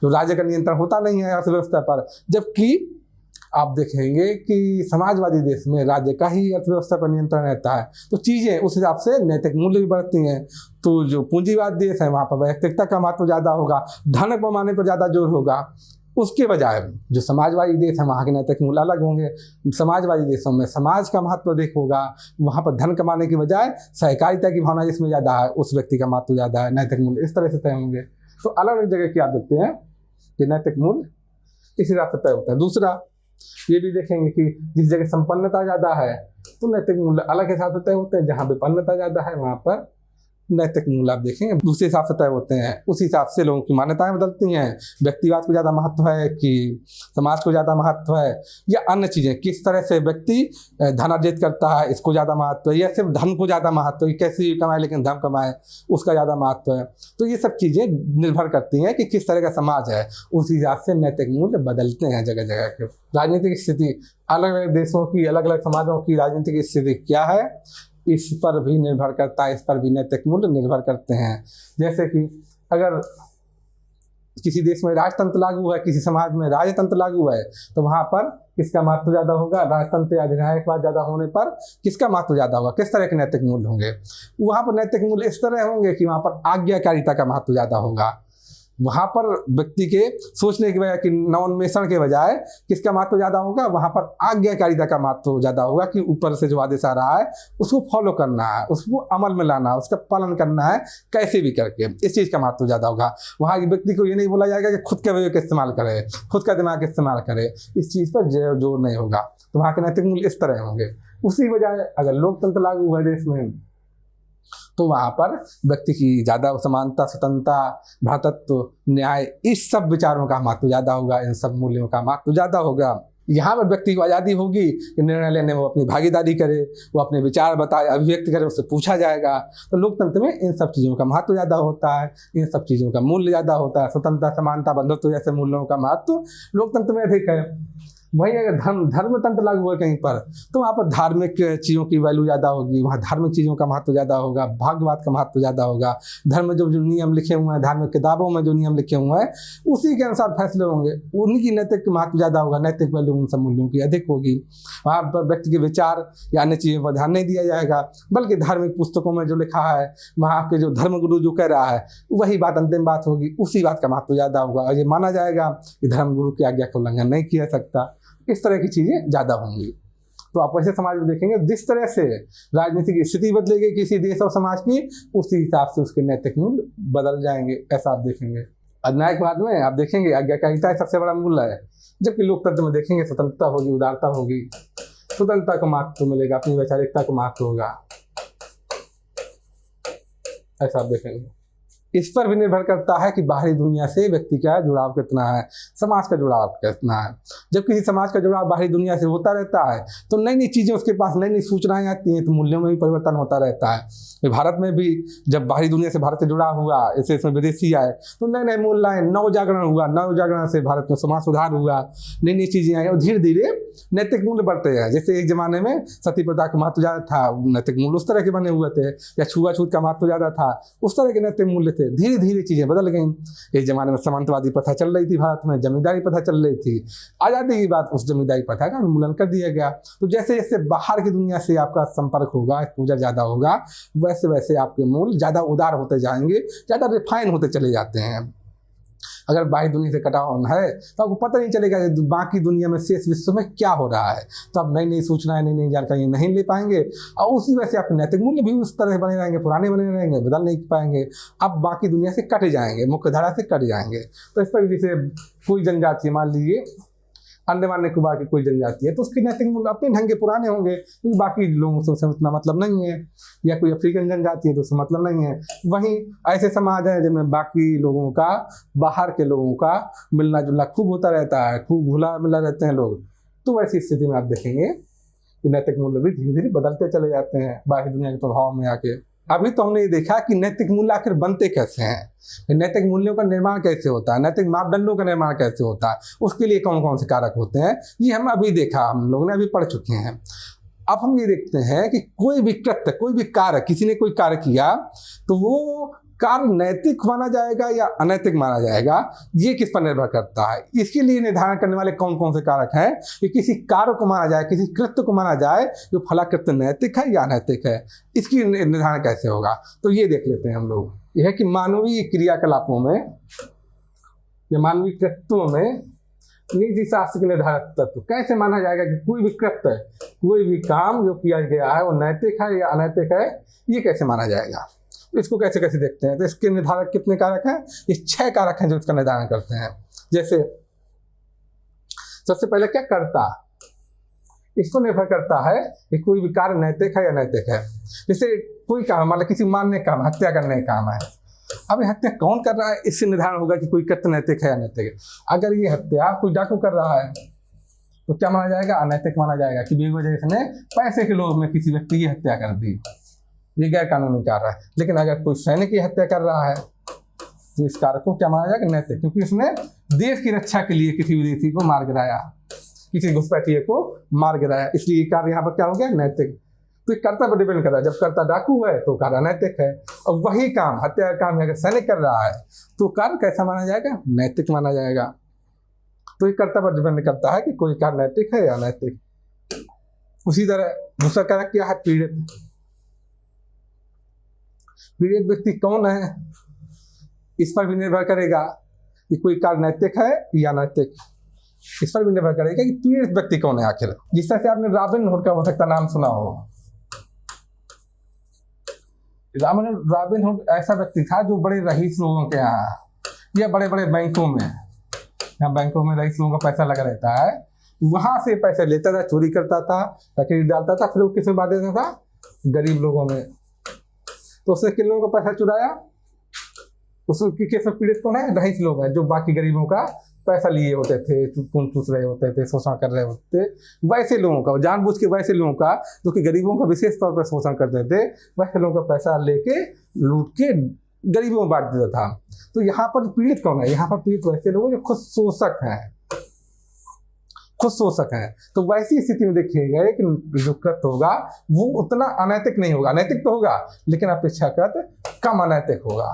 जो राज्य का नियंत्रण होता नहीं है अर्थव्यवस्था पर, जबकि आप देखेंगे कि समाजवादी देश में राज्य का ही अर्थव्यवस्था पर नियंत्रण रहता है। तो चीज़ें उस हिसाब से नैतिक मूल्य भी बढ़ती हैं। तो जो पूंजीवाद देश है वहाँ पर वैयक्तिकता का महत्व ज़्यादा होगा, धन कमाने पर ज़्यादा जोर होगा। उसके बजाय जो समाजवादी देश है वहाँ के नैतिक मूल्य अलग होंगे। समाजवादी देशों में समाज का महत्व अधिक होगा, वहाँ पर धन कमाने की बजाय सहकारिता की भावना जिसमें ज़्यादा है, उस व्यक्ति का महत्व ज़्यादा है, नैतिक मूल्य इस तरह से तय होंगे। तो अलग अलग जगह की आप देखते हैं कि नैतिक मूल्य इस हिसाब से तय होता है। दूसरा ये भी देखेंगे कि जिस जगह संपन्नता ज़्यादा है तो नैतिक मूल्य अलग हिसाब से तय होते हैं, जहाँ विपन्नता ज़्यादा है वहाँ पर नैतिक मूल्य आप देखेंगे दूसरे हिसाब से तय होते हैं। उस हिसाब से लोगों की मान्यताएं बदलती हैं। व्यक्तिवाद को ज़्यादा महत्व है कि समाज को ज़्यादा महत्व है, या अन्य चीज़ें किस तरह से व्यक्ति धन अर्जित करता है इसको ज़्यादा महत्व है, या सिर्फ धन को ज़्यादा महत्व है, कैसे कमाए लेकिन धन कमाए उसका ज़्यादा महत्व है। तो ये सब चीज़ें निर्भर करती हैं कि किस तरह का समाज है, उस हिसाब से नैतिक मूल्य बदलते हैं जगह जगह के। राजनीतिक स्थिति अलग अलग देशों की, अलग अलग समाजों की राजनीतिक स्थिति क्या है, इस पर भी निर्भर करता है, इस पर भी नैतिक मूल्य निर्भर करते हैं। जैसे कि अगर किसी देश में राजतंत्र लागू है, किसी समाज में राजतंत्र लागू है, तो वहाँ पर किसका महत्व ज़्यादा होगा? राजतंत्र या अधिनायकवाद ज़्यादा होने पर किसका महत्व ज़्यादा होगा? किस तरह के नैतिक मूल्य होंगे? वहाँ पर नैतिक मूल्य इस तरह होंगे कि वहाँ पर आज्ञाकारिता का महत्व ज़्यादा होगा। वहाँ पर व्यक्ति के सोचने की बजाय कि नवोन्मेषण के बजाय किसका महत्व ज़्यादा होगा, वहाँ पर आज्ञाकारिता का महत्व ज़्यादा होगा कि ऊपर से जो आदेश आ रहा है उसको फॉलो करना है, उसको अमल में लाना है, उसका पालन करना है कैसे भी करके, इस चीज़ का महत्व ज़्यादा होगा। वहाँ के व्यक्ति को ये नहीं बोला जाएगा कि खुद के विवेक इस्तेमाल करे, खुद का दिमाग इस्तेमाल करे, इस चीज़ पर जोर नहीं होगा। तो वहाँ के नैतिक मूल्य इस तरह होंगे। उसी बजाय अगर लोकतंत्र लागू हुआ देश में तो वहाँ पर व्यक्ति की ज़्यादा समानता, स्वतंत्रता, भ्रातृत्व, न्याय, इस सब विचारों का महत्व ज़्यादा होगा, इन सब मूल्यों का महत्व ज़्यादा होगा। यहाँ पर व्यक्ति को आज़ादी होगी कि निर्णय लेने में वो अपनी भागीदारी करे, वो अपने विचार बताए, अभिव्यक्त करे, उससे पूछा जाएगा। तो लोकतंत्र में इन सब चीज़ों का महत्व ज़्यादा होता है, इन सब चीज़ों का मूल्य ज़्यादा होता है। स्वतंत्रता, समानता, बंधुत्व जैसे मूल्यों का महत्व लोकतंत्र में अधिक है। वहीं अगर धर्म तंत्र लागू हुआ कहीं पर तो वहाँ पर धार्मिक चीज़ों की वैल्यू ज़्यादा होगी, वहाँ धार्मिक चीज़ों का महत्व ज़्यादा होगा, भाग्यवाद का महत्व ज़्यादा होगा। धर्म में जो नियम लिखे हुए हैं, धार्मिक किताबों में जो नियम लिखे हुए हैं उसी के अनुसार फैसले होंगे, उन्हीं की नैतिक महत्व ज़्यादा होगा, नैतिक वैल्यू उन सब मूल्यों की अधिक होगी। वहाँ पर व्यक्ति के विचार या अन्य चीज़ों पर ध्यान नहीं दिया जाएगा, बल्कि धार्मिक पुस्तकों में जो लिखा है, वहाँ के जो धर्मगुरु जो कह रहा है वही बात अंतिम बात होगी, उसी बात का महत्व ज़्यादा होगा। और ये माना जाएगा कि धर्मगुरु की आज्ञा का उल्लंघन नहीं किया सकता। इस तरह की चीज़ें ज़्यादा होंगी। तो आप वैसे समाज में देखेंगे जिस तरह से राजनीतिक स्थिति बदलेगी किसी देश और समाज की, उसी हिसाब से उसके नैतिक मूल्य बदल जाएंगे, ऐसा आप देखेंगे। अधिनायकवाद में आप देखेंगे आज्ञाकारिता सबसे बड़ा मूल्य है, जबकि लोकतंत्र में देखेंगे स्वतंत्रता होगी, उदारता होगी, स्वतंत्रता को महत्व मिलेगा, अपनी वैचारिकता को महत्व होगा, ऐसा आप देखेंगे। इस पर भी निर्भर करता है कि बाहरी दुनिया से व्यक्ति का जुड़ाव कितना है, समाज का जुड़ाव कितना है। जब किसी समाज का जुड़ाव बाहरी दुनिया से होता रहता है तो नई नई चीज़ें उसके पास, नई नई सूचनाएं आती हैं, तो मूल्यों में भी परिवर्तन होता रहता है। भारत में भी जब बाहरी दुनिया से भारत से जुड़ा हुआ, ऐसे इसमें विदेशी आए तो नए नए मूल्य आए, नव जागरण हुआ, नव जागरण से भारत में समाज सुधार हुआ, नई नई चीज़ें आई और धीरे धीरे नैतिक मूल्य बढ़ते हैं। जैसे एक ज़माने में सती प्रथा का महत्व ज़्यादा था, नैतिक मूल्य उस तरह के बने हुए थे, या छुआछूत का महत्व ज़्यादा था, उस तरह के नैतिक मूल्य थे। धीरे धीरे चीज़ें बदल गई। एक ज़माने में सामंतवादी प्रथा चल रही थी भारत में, जमींदारी प्रथा चल रही थी। आज़ादी की बात उस जमींदारी प्रथा का उन्मूलन कर दिया गया। तो जैसे जैसे बाहर की दुनिया से आपका संपर्क होगा, एक्सपोजर ज़्यादा होगा, वैसे वैसे आपके मूल्य ज़्यादा उदार होते जाएंगे, ज़्यादा रिफाइन होते चले जाते हैं। अगर बाहरी दुनिया से कटाव है तो आपको पता नहीं चलेगा कि बाकी दुनिया में शेष विश्व में क्या हो रहा है, तो आप नई नई सूचनाएं, नई नई जानकारी नहीं ले पाएंगे और उसी वजह से आपके नैतिक मूल्य भी उस तरह बने रहेंगे, पुराने बने रहेंगे, बदल नहीं पाएंगे। आप बाकी दुनिया से कट जाएंगे, मुख्य धारा से कट जाएंगे। तो इस पर जैसे कोई जनजाति, मान लीजिए अंडमान निकोबार की कोई जनजाति है, तो उसके नैतिक मूल्य अपने ढंग के पुराने होंगे, क्योंकि बाकी लोगों से उतना मतलब नहीं है। या कोई अफ्रीकन जनजाति है तो उससे मतलब नहीं है। वहीं ऐसे समाज है जिनमें बाकी लोगों का, बाहर के लोगों का मिलना जुलना खूब होता रहता है, खूब घुला मिला रहते हैं लोग। तो वैसी स्थिति में आप देखेंगे कि नैतिक मूल्य भी धीरे धीरे बदलते चले जाते हैं बाहरी दुनिया के प्रभाव में आके। अभी तो हमने ये देखा कि नैतिक मूल्य आखिर बनते कैसे हैं, नैतिक मूल्यों का निर्माण कैसे होता है, नैतिक मापदंडों का निर्माण कैसे होता है, उसके लिए कौन कौन से कारक होते हैं, ये हम अभी देखा, हम लोगों ने अभी पढ़ चुके हैं। अब हम ये देखते हैं कि कोई भी कृत्य, कोई भी कार्य, किसी ने कोई कार्य किया तो वो कार्य नैतिक माना जाएगा या अनैतिक माना जाएगा, ये किस पर निर्भर करता है। इसके लिए निर्धारण करने वाले कौन कौन से कारक हैं कि किसी कार्य को माना जाए, किसी कृत्य को माना जाए जो फला कृत्य नैतिक है या अनैतिक है, इसकी निर्धारण कैसे होगा। तो ये देख लेते हैं हम लोग। यह है कि मानवीय क्रियाकलापों में या मानवीय कृत्यों में नीति शास्त्र के निर्धारक तत्व कैसे माना जाएगा कि कोई भी कृत्य, कोई भी काम जो किया गया है वो नैतिक है या अनैतिक है, ये कैसे माना जाएगा। इसको कैसे कैसे देखते हैं। तो इसके निर्धारक कितने कारक हैं, ये 6 कारक हैं जो इसका निर्धारण करते हैं। जैसे सबसे पहले क्या कर्ता, इसको निर्भर करता है कि कोई भी कार्य नैतिक है या अनैतिक है। जैसे कोई काम, मतलब किसी मारने का काम, हत्या करने का काम है, अब ये हत्या कौन कर रहा है, इससे निर्धारण होगा कि कोई कृत्य नैतिक है या अनैतिक है। अगर ये हत्या कोई डाकू कर रहा है तो क्या माना जाएगा, अनैतिक माना जाएगा कि बेवजह इसने पैसे के लोभ में किसी व्यक्ति की हत्या कर दी, ये गैर कानूनी कार्य है। लेकिन अगर कोई सैनिक की हत्या कर रहा है तो इस कार्य को क्या माना जाएगा, नैतिक, क्योंकि उसने देश की रक्षा के लिए किसी विदेशी को मार गिराया, किसी घुसपैठिए को मार गिराया, इसलिए कार्य यहाँ पर क्या हो गया, नैतिक। तो कर्ता पर डिपेंड कर रहा है। जब कर्ता डाकू है तो कार्य अनैतिक है, और वही काम, हत्या का काम अगर सैनिक कर रहा है तो कार्य कैसा माना जाएगा, नैतिक माना जाएगा। तो ये कर्ता पर डिपेंड करता है कि कोई कार्य नैतिक है या अनैतिक। उसी तरह दूसरा कारक क्या है, पीड़ित। पीड़ित व्यक्ति कौन है, इस पर भी निर्भर करेगा कि कोई कार्य नैतिक है या नैतिक। इस पर भी निर्भर करेगा कि पीड़ित व्यक्ति कौन है आखिर। जिस तरह से आपने रॉबिनहुड का हो सकता नाम सुना हो। रॉबिनहुड ऐसा व्यक्ति था जो बड़े रईस लोगों के यहाँ या बड़े बड़े बैंकों में, यहाँ बैंकों में रईस लोगों का पैसा लगा रहता है, वहां से पैसे लेता था, चोरी करता था, पैकेट डालता था, फिर वो किसमें बांट देता था? गरीब लोगों में। तो उसने किन लोगों का पैसा चुराया? उसके केस में पीड़ित कौन है? रईस लोग हैं जो बाकी गरीबों का पैसा लिए होते थे, चूस रहे होते थे, शोषण कर रहे होते थे। वैसे लोगों का, जानबूझ के वैसे लोगों का जो कि गरीबों का विशेष तौर पर शोषण करते थे, वैसे लोगों का पैसा लेके लूट के गरीबों में बांट देता था। तो यहाँ पर पीड़ित कौन है? यहाँ पर पीड़ित वैसे लोग जो खुद शोषक हैं, खुद शोषक है। तो वैसी स्थिति में देखिएगा कि जो कृत्य होगा वो उतना अनैतिक नहीं होगा, अनैतिक तो होगा लेकिन अपेक्षाकृत कम अनैतिक होगा,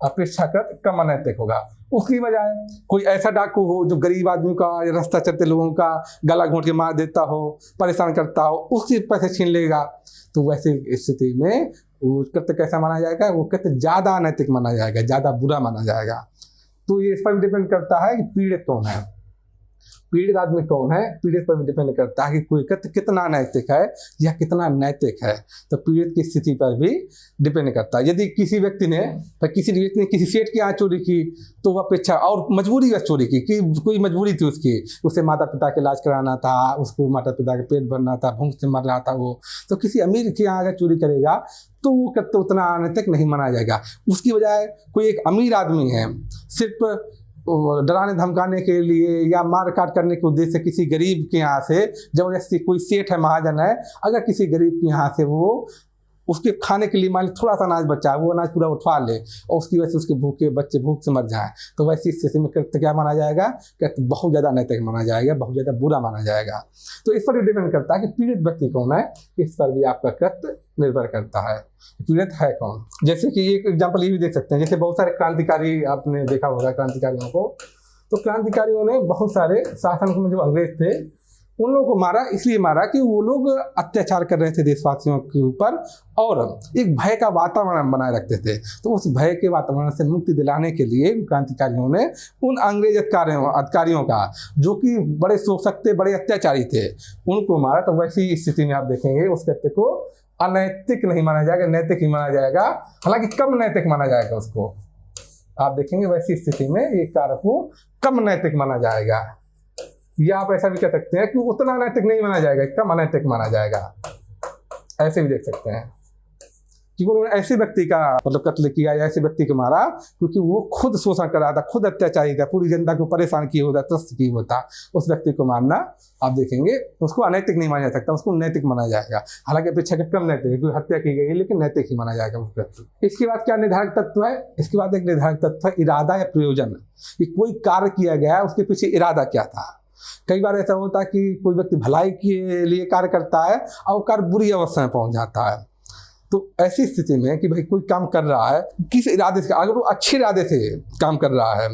अपेक्षाकृत कम अनैतिक होगा। उसकी बजाय कोई ऐसा डाकू हो जो गरीब आदमी का, रास्ता चलते लोगों का गला घोंट के मार देता हो, परेशान करता हो, उससे पैसे छीन लेगा, तो वैसी स्थिति में वो कृत्य कैसा माना जाएगा? वो कृत्य ज्यादा अनैतिक माना जाएगा, ज्यादा बुरा माना जाएगा। तो ये इस पर भी डिपेंड करता है कि पीड़ित कौन है, पीड़ित आदमी कौन है, पीड़ित पर भी डिपेंड करता है कि कोई कृत्य कितना नैतिक है या कितना नैतिक है। तो पीड़ित की स्थिति पर भी डिपेंड करता है। यदि किसी व्यक्ति ने किसी सेठ के यहाँ चोरी की तो वह अपेक्षा, और मजबूरी वह चोरी की कि कोई मजबूरी थी उसकी, उसे माता पिता के इलाज कराना था, उसको माता पिता के पेट भरना था, भूख से मर रहा था वो, तो किसी अमीर के यहाँ अगर चोरी करेगा तो वो कृत्य उतना अनैतिक नहीं माना जाएगा। उसकी बजाय कोई एक अमीर आदमी है, सिर्फ डराने धमकाने के लिए या मार काट करने के उद्देश्य से किसी गरीब के यहाँ से जबरदस्ती, कोई सेठ है, महाजन है, अगर किसी गरीब के यहाँ से वो उसके खाने के लिए मान ली थोड़ा सा अनाज बचा है, वो अनाज पूरा उठवा ले और उसकी वजह से उसके भूखे बच्चे भूख से मर जाएं, तो वैसी स्थिति में कृत्य क्या माना जाएगा? कृत्य बहुत ज़्यादा अनैतिक माना जाएगा, बहुत ज़्यादा बुरा माना जाएगा। तो इस पर भी डिपेंड करता है कि पीड़ित व्यक्ति कौन है, इस पर भी आपका कृत्य निर्भर करता है, पीड़ित है कौन। जैसे कि एक एग्जाम्पल ये भी देख सकते हैं, जैसे बहुत सारे क्रांतिकारी आपने देखा होगा क्रांतिकारियों को, तो क्रांतिकारियों ने बहुत सारे शासन में जो अंग्रेज थे उन लोगों को मारा, इसलिए मारा कि वो लोग अत्याचार कर रहे थे देशवासियों के ऊपर और एक भय का वातावरण बनाए रखते थे। तो उस भय के वातावरण से मुक्ति दिलाने के लिए क्रांतिकारियों ने उन अंग्रेज अधिकारियों का जो कि बड़े शोषक थे, बड़े अत्याचारी थे, उनको मारा। तो वैसी स्थिति में आप देखेंगे उस कृत्य को अनैतिक नहीं माना जाएगा, नैतिक ही माना जाएगा, हालांकि कम नैतिक माना जाएगा उसको। आप देखेंगे वैसी स्थिति में एक कार्य को कम नैतिक माना जाएगा, या आप ऐसा भी कह सकते हैं कि उतना अनैतिक नहीं माना जाएगा, कम अनैतिक माना जाएगा, ऐसे भी देख सकते हैं। क्योंकि उन्होंने ऐसे व्यक्ति का मतलब कत्ल किया या ऐसे व्यक्ति को मारा क्योंकि वो खुद शोषण कर रहा था, खुद अत्याचारी था, पूरी जनता को परेशान किए होता, त्रस्त किए होता। उस व्यक्ति को मारना आप देखेंगे उसको अनैतिक नहीं माना जा सकता, उसको नैतिक माना जाएगा, हालांकि अपेक्षाकृत कम नैतिक है, कोई हत्या की गई है लेकिन नैतिक ही माना जाएगा उस व्यक्ति। इसके बाद क्या निर्धारक तत्व है? इसके बाद एक निर्धारक तत्व है इरादा या प्रयोजन, कि कोई कार्य किया गया है उसके पीछे इरादा क्या था। कई बार ऐसा होता है कि कोई व्यक्ति भलाई के लिए कार्य करता है और वो कार्य बुरी अवस्था में पहुंच जाता है। तो ऐसी स्थिति में कि भाई कोई काम कर रहा है किस इरादे से, अगर वो अच्छे इरादे से काम कर रहा है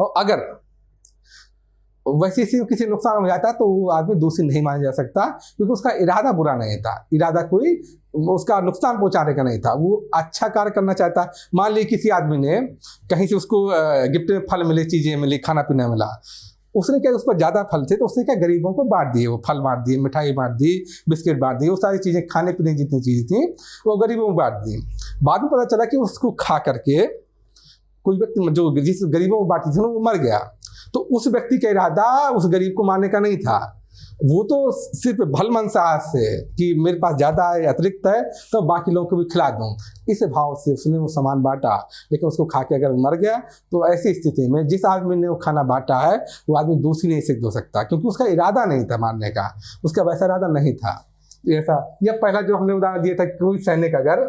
और अगर वैसे से किसी नुकसान हो जाता है तो वो आदमी दोषी नहीं माना जा सकता, क्योंकि उसका इरादा बुरा नहीं था, इरादा कोई उसका नुकसान पहुंचाने का नहीं था, वो अच्छा कार्य करना चाहता है। मान लीजिए किसी आदमी ने कहीं से उसको गिफ्ट में फल मिले, चीज़ें मिली, खाना पीना मिला, उसने क्या, उसको ज़्यादा फल थे तो उसने क्या गरीबों को बांट दिए, वो फल बांट दिए, मिठाई बांट दी, बिस्किट बांट दिए, वो सारी चीज़ें खाने पीने जितनी चीज़ें थी वो गरीबों को बांट दी। बाद में पता चला कि उसको खा करके कोई व्यक्ति जो जिस गरीबों को बांटी थी वो मर गया। तो उस व्यक्ति का इरादा उस गरीब को मारने का नहीं था, वो तो सिर्फ भल मनसाहत से कि मेरे पास ज़्यादा है, अतिरिक्त है, तो बाकी लोगों को भी खिला दूँ, इस भाव से उसने वो सामान बांटा, लेकिन उसको खा के अगर मर गया तो ऐसी स्थिति में जिस आदमी ने वो खाना बांटा है वो आदमी दोषी नहीं सिद्ध हो सकता, क्योंकि उसका इरादा नहीं था मारने का, उसका वैसा इरादा नहीं था। ऐसा यह पहला जो हमने उदाहरण दिया था, कोई सैनिक अगर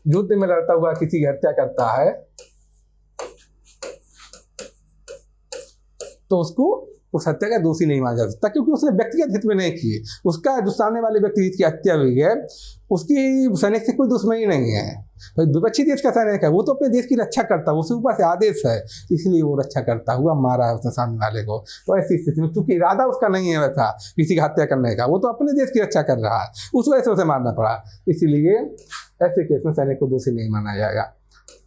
युद्ध में लड़ता हुआ किसी की हत्या करता है तो उसको उस हत्या का दोषी नहीं माना जा सकता, क्योंकि उसने व्यक्तिगत हित में नहीं की, उसका जो सामने वाले व्यक्ति जिसकी हत्या हुई है उसकी सैनिक से कोई दुश्मनी नहीं है। भाई विपक्षी देश का सैनिक है, वो तो अपने देश की रक्षा करता है, उसके ऊपर से आदेश है, इसलिए वो रक्षा करता हुआ मारा है उसने सामने वाले को। तो ऐसी स्थिति में चूंकि इरादा उसका नहीं है वैसा किसी की हत्या करने का, वो तो अपने देश की रक्षा कर रहा है, उस वजह से उसे मारना पड़ा, इसीलिए ऐसे केस में सैनिक को दोषी नहीं माना जाएगा।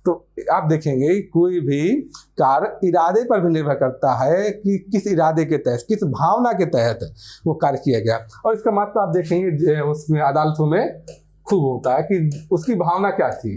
तो आप देखेंगे कोई भी कार्य इरादे पर भी निर्भर करता है कि किस इरादे के तहत, किस भावना के तहत वो कार्य किया गया। और इसका महत्व आप देखेंगे उसमें अदालतों में खूब होता है कि उसकी भावना क्या थी,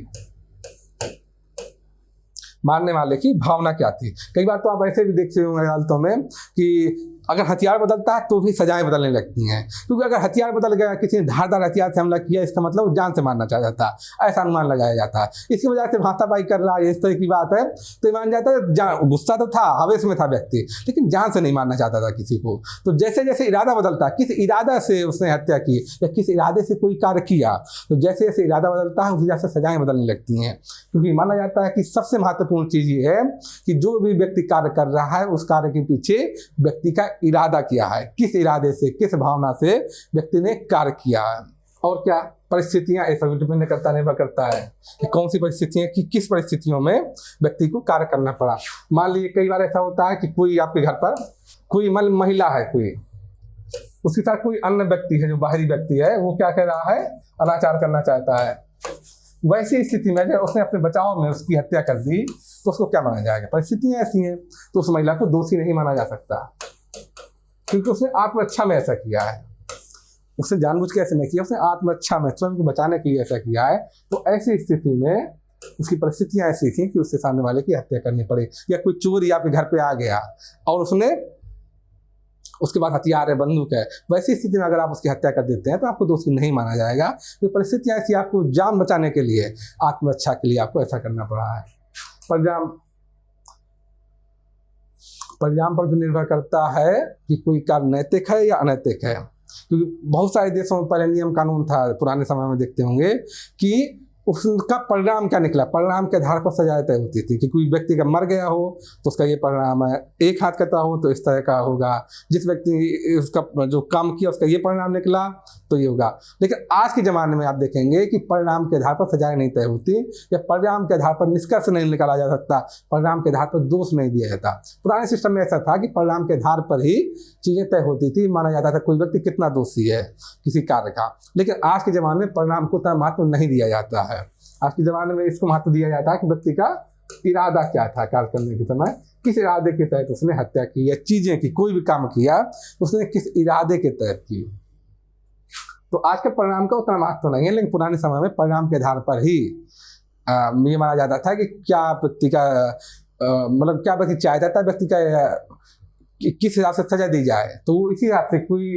मारने वाले की भावना क्या थी। कई बार तो आप ऐसे भी देखते होंगे अदालतों में कि अगर हथियार बदलता है तो भी सजाएं बदलने लगती हैं, क्योंकि अगर हथियार बदल गया, किसी ने धारदार हथियार से हमला किया, इसका मतलब जान से मारना चाहता था, ऐसा अनुमान लगाया जाता है। इसकी वजह से हाथापाई कर रहा है, इस तरह की बात है, तो मान जाता है गुस्सा तो था, आवेश में था व्यक्ति, लेकिन जान से नहीं मारना चाहता था किसी को। तो जैसे जैसे इरादा बदलता है, किस इरादा से उसने हत्या की या किस इरादे से कोई कार्य किया, तो जैसे जैसे इरादा बदलता है उसी वजह से सजाएं बदलने लगती हैं। क्योंकि माना जाता है कि सबसे महत्वपूर्ण चीज़ ये है कि जो भी व्यक्ति कार्य कर रहा है उस कार्य के पीछे व्यक्ति का इरादा क्या है, किस इरादे से, किस भावना से व्यक्ति ने कार्य किया है। और क्या परिस्थितियां, ऐसा भी डिपेंड करता, निर्भर करता है कि कौन सी परिस्थितियां, कि किस परिस्थितियों में व्यक्ति को कार्य करना पड़ा। मान लीजिए कई बार ऐसा होता है कि कोई आपके घर पर कोई महिला है, कोई उसके साथ कोई अन्य व्यक्ति है जो बाहरी व्यक्ति है, वो क्या कह रहा है, अनाचार करना चाहता है। वैसी स्थिति में जब उसने अपने बचाव में उसकी हत्या कर दी तो उसको क्या माना जाएगा, परिस्थितियां ऐसी हैं तो उस महिला को दोषी नहीं माना जा सकता, क्योंकि उसने आत्मरक्षा में ऐसा किया है, उसने जानबूझ के ऐसे नहीं किया, उसने आत्मरक्षा में स्वयं को बचाने के लिए ऐसा किया है। तो ऐसी स्थिति में उसकी परिस्थितियां ऐसी थी कि उससे सामने वाले की हत्या करनी पड़े। या कोई चोर आपके घर पे आ गया और उसने उसके बाद हथियार है, बंदूक है, वैसी स्थिति में अगर आप उसकी हत्या कर देते हैं तो आपको दोषी नहीं माना जाएगा, तो परिस्थितियां ऐसी, आपको जान बचाने के लिए, आत्मरक्षा के लिए आपको ऐसा करना पड़ा है। परिणाम पर भी निर्भर करता है कि कोई कार्य नैतिक है या अनैतिक है, क्योंकि बहुत सारे देशों में पहले नियम कानून था, पुराने समय में देखते होंगे कि उसका परिणाम क्या निकला, परिणाम के आधार पर सजाएं तय होती थी कि कोई व्यक्ति का मर गया हो तो उसका ये परिणाम है, एक हाथ कटा हो तो इस तरह का होगा, जिस व्यक्ति उसका जो काम किया उसका ये परिणाम निकला तो ये होगा। लेकिन आज के ज़माने में आप देखेंगे कि परिणाम के आधार पर सजाएं नहीं तय होती, या परिणाम के आधार पर निष्कर्ष नहीं निकाला जा सकता, परिणाम के आधार पर दोष नहीं दिया जाता। पुराने सिस्टम में ऐसा था कि परिणाम के आधार पर ही चीज़ें तय होती थी, माना जाता था कोई व्यक्ति कितना दोषी है किसी कार्य का। लेकिन आज के ज़माने में परिणाम को उतना महत्व नहीं दिया जाता है। आज के ज़माने में इसको महत्व दिया जाता है कि व्यक्ति का इरादा क्या था, कार्य करने के समय किस इरादे के तहत उसने हत्या की या चीज़ें की, कोई भी काम किया उसने किस इरादे के तहत की। तो आज के परिणाम का उतना महत्व नहीं है, लेकिन पुराने समय में परिणाम के आधार पर ही ये माना जाता था कि क्या व्यक्ति का मतलब क्या व्यक्ति चाहता था व्यक्ति का किस हिसाब से सजा दी जाए। तो इसी हिसाब से कोई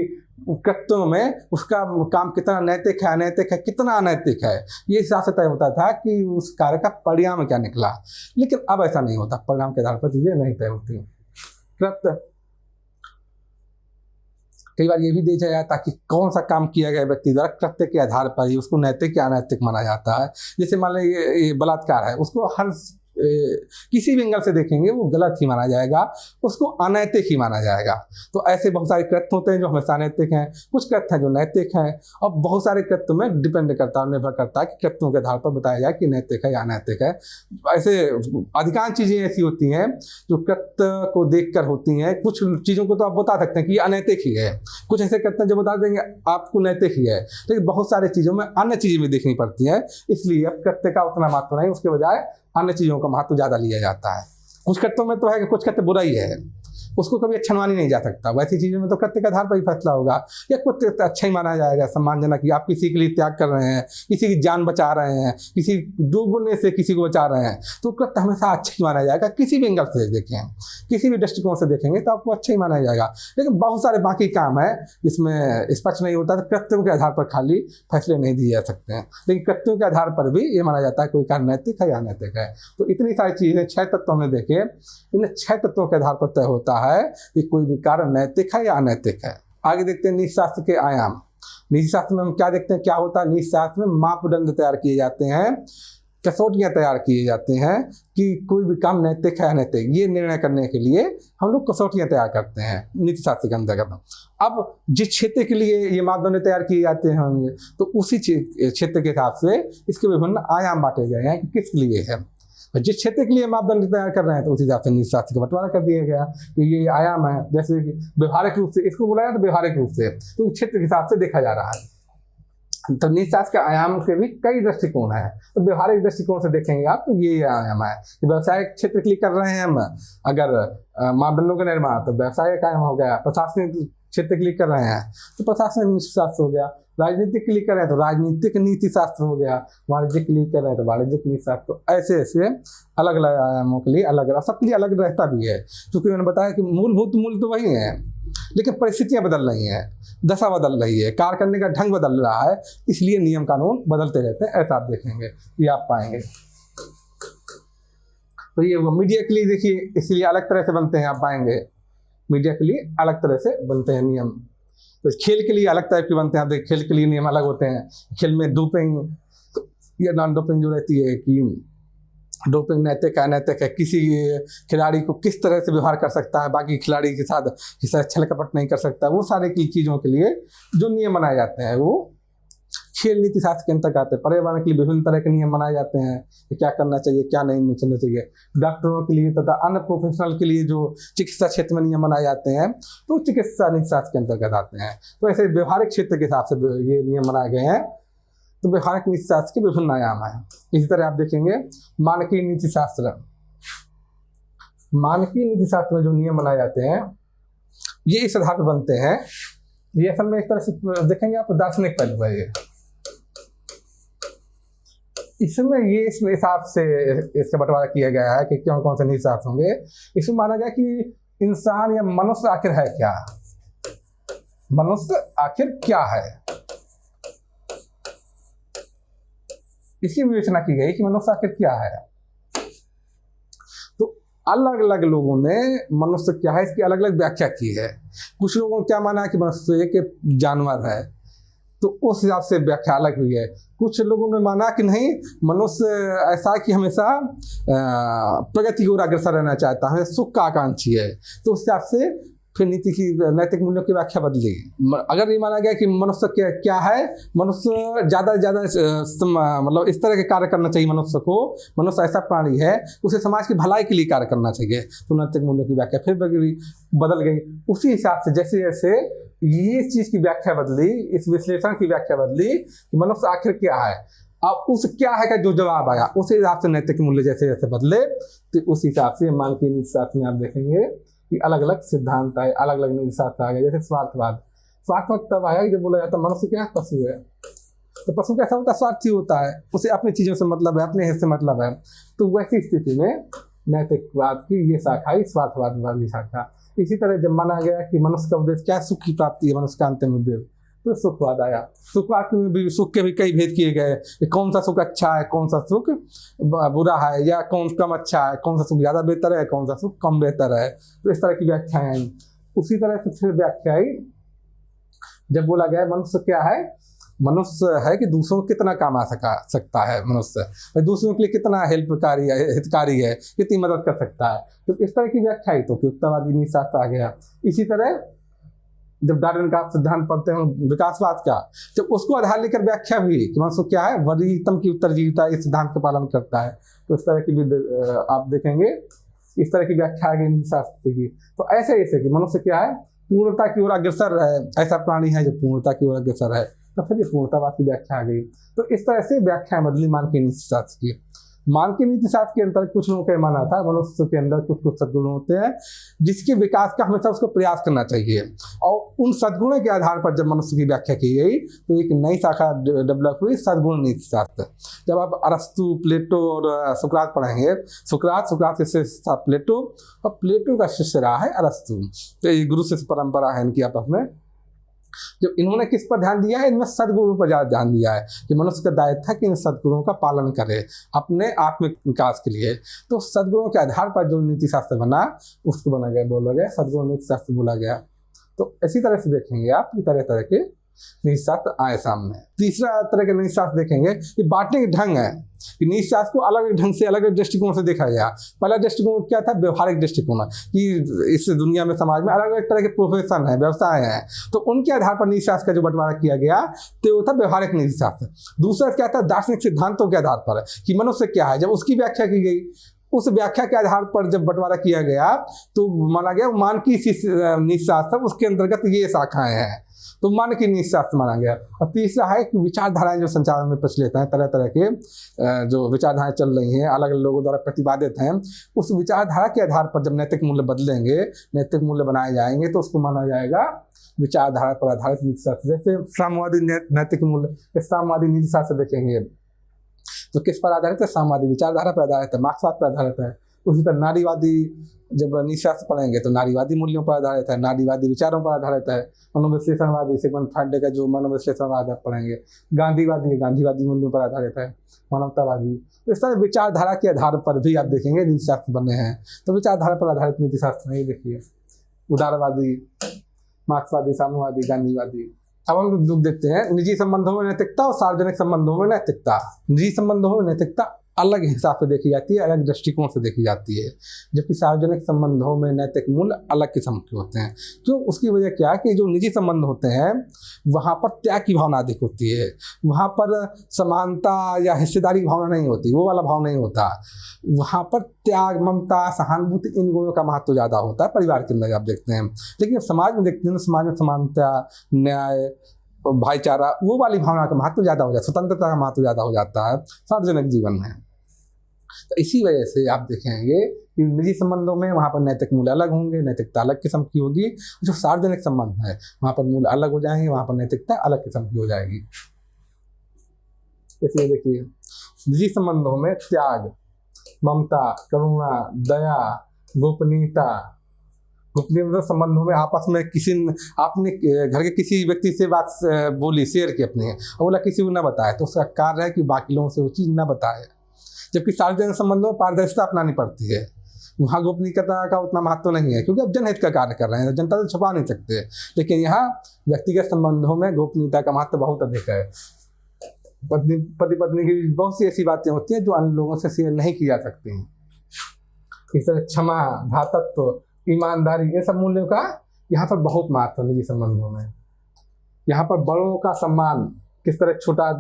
कृत्यों में उसका काम कितना नैतिक है, अनैतिक है, कितना अनैतिक है, ये हिसाब से तय होता था कि उस कार्य का परिणाम क्या निकला। लेकिन अब ऐसा नहीं होता, परिणाम के आधार पर चीज़ें नहीं तय होती। कृत्य कई बार ये भी देखा जाता है कि कौन सा काम किया गया व्यक्ति द्वारा, कृत्य के आधार पर ही उसको नैतिक या अनैतिक माना जाता है। जैसे मान लीजिए ये बलात्कार है, उसको हर किसी भी एंगल से देखेंगे वो गलत ही माना जाएगा, उसको अनैतिक ही माना जाएगा। तो ऐसे बहुत सारे कृत्य होते हैं जो हमेशा अनैतिक हैं, कुछ कृत्य हैं जो नैतिक हैं, और बहुत सारे कृत्यों में डिपेंड करता है, निर्भर करता है कि कृत्यों के आधार पर बताया जाए कि नैतिक है या अनैतिक है। ऐसे अधिकांश चीज़ें ऐसी होती हैं जो कृत्य को देख कर होती हैं। कुछ चीज़ों को तो आप बता सकते हैं कि ये अनैतिक ही है, कुछ ऐसे कृत्य जो बता देंगे आपको नैतिक ही है, लेकिन बहुत सारी चीज़ों में अन्य चीज़ें भी देखनी पड़ती हैं, इसलिए अब कृत्य का उतना महत्व नहीं, उसके बजाय अन्य चीज़ों का महत्व ज़्यादा लिया जाता है। कुछ कृत्यों में तो है कि कुछ कृत्य बुरा ही है, उसको कभी अच्छा माना नहीं जा सकता। वैसी चीज़ों में तो कृत्य के आधार पर ही फैसला होगा, या कुछ अच्छा ही माना जाएगा, सम्मानजनक, कि आप किसी के लिए त्याग कर रहे हैं, किसी की जान बचा रहे हैं, किसी डूबने से किसी को बचा रहे हैं, तो कृत्य हमेशा अच्छा ही माना जाएगा। किसी भी एंगल से देखें, किसी भी दृष्टिकोण से देखेंगे तो आपको अच्छा ही माना जाएगा। लेकिन बहुत सारे बाकी काम है जिसमें स्पष्ट नहीं होता, तो कृत्यों के आधार पर खाली फैसले नहीं दिए जा सकते हैं, लेकिन कृत्यों के आधार पर भी ये माना जाता है कोई कार्य नैतिक है या अनैतिक है। तो इतनी सारी चीज़ें, 6 तत्व हमने देखे, इन 6 तत्वों के आधार पर तय होता है कि कोई भी कार्य नैतिक है या अनैतिक है। आगे देखते हैं नीति शास्त्र के आयाम। नीति शास्त्र में हम क्या देखते हैं, क्या होता है नीति शास्त्र में? मापदंड तैयार किए जाते हैं कसौटियाँ तैयार किए जाते हैं कि कोई भी काम नैतिक है अनैतिक, ये निर्णय करने के लिए हम लोग कसौटियाँ तैयार करते हैं नीति शास्त्र के अंतर्गत। अब जिस क्षेत्र के लिए ये मापदंड तैयार किए जाते होंगे तो उसी क्षेत्र के हिसाब से इसके विभिन्न आयाम बांटे गए हैं कि किस लिए है। जिस क्षेत्र के लिए मापदंड तैयार कर रहे हैं तो उस हिसाब से नीति शास्त्र का बंटवारा कर दिया गया कि ये आयाम है। जैसे कि व्यवहारिक रूप से इसको बोला जाए तो व्यवहारिक रूप से तो क्षेत्र के हिसाब से देखा जा रहा है। तो नीति शास्त्र के आयाम के भी कई दृष्टिकोण है। तो व्यवहारिक दृष्टिकोण से देखेंगे आप तो ये आयाम है कि व्यवसायिक क्षेत्र के लिए कर रहे हैं हम अगर मापदंडों का निर्माण तो व्यवसायिक आयाम हो गया। प्रशासनिक क्षेत्र के लिए कर रहे हैं तो प्रशासनिक नीति शास्त्र हो गया। राजनीतिक के लिए कर रहे हैं तो राजनीतिक नीति शास्त्र हो गया। वाणिज्यिक के लिए कर रहे हैं तो वाणिज्यिक नीति शास्त्र। तो ऐसे ऐसे अलग अलग आयामों के लिए अलग अलग, सबके लिए अलग रहता भी है क्योंकि मैंने बताया कि मूलभूत मूल तो वही है लेकिन परिस्थितियां बदल रही हैं, दशा बदल रही है, कार्य करने का ढंग बदल रहा है, इसलिए नियम कानून बदलते रहते हैं। ऐसा आप देखेंगे, ये आप पाएंगे। तो ये वो मीडिया के लिए देखिए इसलिए अलग तरह से बनते हैं, आप पाएंगे मीडिया के लिए अलग तरह से बनते हैं नियम। तो खेल के लिए अलग टाइप के बनते हैं, आप देखिए खेल के लिए नियम अलग होते हैं। खेल में डोपिंग या नॉन डोपिंग जो रहती है कि डोपिंग नैतिक है अनैतिक है, किसी खिलाड़ी को किस तरह से व्यवहार कर सकता है, बाकी खिलाड़ी के साथ किस तरह छल कपट नहीं कर सकता, वो सारे की चीज़ों के लिए जो नियम बनाए जाते हैं वो खेल नीति शास्त्र के अंतर्गत आते हैं। पर्यावरण के लिए विभिन्न तरह के नियम बनाए जाते हैं कि क्या करना चाहिए क्या नहीं करना चाहिए। डॉक्टरों के लिए तथा अन्य प्रोफेशनल के लिए जो चिकित्सा क्षेत्र में नियम बनाए जाते हैं तो चिकित्सा नीति शास्त्र के अंतर्गत आते हैं। तो ऐसे व्यवहारिक क्षेत्र के हिसाब से ये नियम बनाए गए हैं। तो व्यवहारिक नीति शास्त्र के विभिन्न आयाम हैं। इसी तरह आप देखेंगे मानकीय नीति शास्त्र। मानकीय नीति शास्त्र में जो नियम बनाए जाते हैं ये इस आधार पर बनते हैं, ये असल में एक तरह से देखेंगे आप दार्शनिक पहलू है ये। इसमें ये इस हिसाब से इसका बंटवारा किया गया है कि कौन कौन से नीति शास्त्र होंगे। इसमें माना गया कि इंसान या मनुष्य आखिर है क्या, मनुष्य आखिर क्या है, इसकी विवेचना की गई कि मनुष्य आखिर क्या है। तो अलग अलग लोगों ने मनुष्य क्या है इसकी अलग अलग व्याख्या की है। कुछ लोगों ने क्या माना है कि मनुष्य एक जानवर है, तो उस हिसाब से व्याख्या अलग हुई है। कुछ लोगों ने माना कि नहीं मनुष्य ऐसा कि हमेशा प्रगति की ओर अग्रसर रहना चाहता है, सुख का आकांक्षी है, तो उस हिसाब से फिर नीति की नैतिक मूल्यों की व्याख्या बदली। अगर ये माना गया कि मनुष्य क्या है, मनुष्य ज़्यादा से ज़्यादा मतलब इस तरह के कार्य करना चाहिए मनुष्य को, मनुष्य ऐसा प्राणी है उसे समाज की भलाई के लिए कार्य करना चाहिए, तो नैतिक मूल्यों की व्याख्या फिर बदल गई। उसी हिसाब से जैसे जैसे ये चीज़ की व्याख्या बदली, इस विश्लेषण की व्याख्या बदली कि मनुष्य आखिर क्या है, अब उस क्या है का जो जवाब आया उस हिसाब से नैतिक मूल्य जैसे जैसे बदले, तो उस हिसाब से मानकीय नीति शास्त्र में आप देखेंगे कि अलग अलग सिद्धांत आए, अलग अलग नीति शास्त्र आ गए। जैसे स्वार्थवाद, स्वार्थवाद तब आया जब बोला जाता मनुष्य क्या है, पशु है। तो पशु कैसा होता है, स्वार्थी होता है, उसे अपनी चीज़ों से मतलब है, अपने हिस्से से मतलब है। तो वैसी स्थिति में नैतिकवाद की ये शाखा ही स्वार्थवाद वाली शाखा। इसी तरह जब माना गया कि मनुष्य का उद्देश्य क्या है, सुख की प्राप्ति है मनुष्य का अंतिम उद्देश्य, तो सुखवाद आया। सुखवाद में भी सुख के भी कई भेद किए गए कि कौन सा सुख अच्छा है, कौन सा सुख बुरा है, या कौन कम अच्छा है, कौन सा सुख ज़्यादा बेहतर है, कौन सा सुख कम बेहतर है। तो इस तरह की व्याख्याएं आई। उसी तरह से फिर व्याख्या आई जब बोला गया मनुष्य क्या है, मनुष्य है कि दूसरों को कितना काम आ सकता है, मनुष्य दूसरों के लिए कितना हेल्पकारी है, हितकारी है, कितनी मदद कर सकता है। तो इस तरह की व्याख्या आई तो उपयुक्तवादी नीति शास्त्र आ गया। इसी तरह जब डार्विन का सिद्धांत पढ़ते हैं विकासवाद का, जब उसको आधार लेकर व्याख्या हुई कि मनुष्य क्या है, वरीयतम की उत्तरजीविता इस सिद्धांत का पालन करता है। तो इस तरह की भी आप देखेंगे इस तरह की व्याख्या आ गई नीति शास्त्र की। तो ऐसे ऐसे कि मनुष्य क्या है, पूर्णता की ओर अग्रसर है, ऐसा प्राणी है जो पूर्णता की ओर अग्रसर है, तो फिर ये पूर्णतावाद की व्याख्या आ गई। तो इस तरह से व्याख्या बदली मानकीय नीति शास्त्र की। मानकीय नीति शास्त्र के अंदर कुछ लोगों का माना था मनुष्य के अंदर कुछ कुछ सद्गुण होते हैं जिसके विकास का हमेशा उसको प्रयास करना चाहिए, और उन सद्गुणों के आधार पर जब मनुष्य की व्याख्या की गई तो एक नई शाखा डेवलप हुई, सद्गुण नीति शास्त्र। जब आप अरस्तु, प्लेटो और सुकरात पढ़ेंगे, सुकरात के शिष्य था प्लेटो और प्लेटो का शिष्य रहा है अरस्तु। तो ये गुरु शिष्य परंपरा है इनकी आपस में। जब इन्होंने किस पर ध्यान दिया है, इनमें सद्गुणों पर ज़्यादा ध्यान दिया है कि मनुष्य का दायित्व था कि इन सद्गुणों का पालन करे अपने आत्मिक विकास के लिए। तो सद्गुणों के आधार पर जो नीति शास्त्र बना उसको बना गया, बोला गया सद्गुण नीति शास्त्र बोला गया। तो इसी तरह से देखेंगे आप तरह तरह के नीति शास्त्र आए सामने। तीसरा तरह के नीति शास्त्र देखेंगे कि बांटने के ढंग है कि नीति शास्त्र को अलग ढंग से, अलग दृष्टिकोण से देखा गया। पहला दृष्टिकोण क्या था? व्यवहारिक दृष्टिकोण, कि इस दुनिया में, समाज में अलग अलग तरह के प्रोफेशन है, व्यवसाय है, तो उनके आधार पर नीति शास्त्र का जो बंटवारा किया गया तो वो था व्यवहारिक नीति शास्त्र। दूसरा क्या था? दार्शनिक सिद्धांतों के आधार पर कि मनुष्य क्या है, जब उसकी व्याख्या की गई, उस व्याख्या के आधार पर जब बंटवारा किया गया तो माना गया मानकीय नीति शास्त्र, उसके अंतर्गत ये शाखाएं हैं, तो मानकीय नीति शास्त्र माना गया। और तीसरा है कि विचारधाराएं जो संचार में प्रचलित हैं, तरह तरह के जो विचारधाराएं चल रही हैं, अलग अलग लोगों द्वारा प्रतिपादित हैं, उस विचारधारा के आधार पर जब नैतिक मूल्य बदलेंगे, नैतिक मूल्य बनाए जाएंगे, तो उसको माना जाएगा विचारधारा पर आधारित नीति शास्त्र। जैसे साम्यवादी नैतिक मूल्य, साम्यवादी नीति शास्त्र देखेंगे तो किस पर आधारित है? साम्यवादी विचारधारा पर आधारित है, मार्क्सवाद पर आधारित है। उसी तरह नारीवादी जब नीति शास्त्र पढ़ेंगे तो नारीवादी मूल्यों पर आधारित है, नारीवादी विचारों पर आधारित है। मनोविश्लेषणवादी, सिगमंड फ्राइडे का जो मनोविश्लेषणवाद पढ़ेंगे, गांधीवादी मूल्यों पर आधारित है, मानवतावादी। तो इस तरह विचारधारा के आधार पर भी आप देखेंगे नीति शास्त्र बने हैं। तो विचारधारा पर आधारित नीति शास्त्र नहीं, देखिए उदारवादी, मार्क्सवादी, साम्यवादी, गांधीवादी। अब हम लोग देखते हैं निजी संबंधों में नैतिकता और सार्वजनिक संबंधों में नैतिकता। निजी संबंधों में नैतिकता अलग हिसाब से देखी जाती है, अलग दृष्टिकोण से देखी जाती है, जबकि सार्वजनिक संबंधों में नैतिक मूल्य अलग किस्म के होते हैं। क्यों? उसकी वजह क्या है कि जो निजी संबंध होते हैं वहाँ पर त्याग की भावना अधिक होती है, वहाँ पर समानता या हिस्सेदारी की भावना नहीं होती, वो वाला भाव नहीं होता। वहाँ पर त्याग, ममता, सहानुभूति, इन गुणों का महत्व ज़्यादा होता है परिवार के अंदर, आप देखते हैं। लेकिन समाज में देखते हैं, समाज में समानता, न्याय, भाईचारा, वो वाली भावना का महत्व ज़्यादा हो जाता है, स्वतंत्रता का महत्व ज़्यादा हो जाता है सार्वजनिक जीवन में। तो इसी वजह से आप देखेंगे कि निजी संबंधों में वहाँ पर नैतिक मूल्य अलग होंगे, नैतिकता अलग किस्म की होगी। जो सार्वजनिक संबंध है वहाँ पर मूल्य अलग हो जाएंगे, वहाँ पर नैतिकता अलग किस्म की हो जाएगी। इसलिए देखिए निजी संबंधों में त्याग, ममता, करुणा, दया, गोपनीयता। गोपनीय संबंधों में आपस में किसी, आपने घर के किसी व्यक्ति से बात बोली, शेयर की अपनी, और बोला किसी को ना बताए, तो उसका कार्य है कि बाकी लोगों से वो चीज़ ना बताए। जबकि सार्वजनिक संबंधों में पारदर्शिता अपनानी पड़ती है, वहाँ गोपनीयता का उतना महत्व नहीं है, क्योंकि अब जनहित का कार्य कर रहे हैं, जनता से छुपा नहीं सकते। लेकिन यहाँ व्यक्तिगत संबंधों में गोपनीयता का महत्व बहुत अधिक है। पति पत्नी की बहुत सी ऐसी बातें होती हैं जो अन्य लोगों से शेयर नहीं की जा सकती हैं। इस तरह क्षमा, भ्रातृत्व, ईमानदारी, ये सब मूल्यों का यहाँ पर बहुत महत्व है निजी संबंधों में। यहाँ पर बड़ों का सम्मान, किस तरह छोटा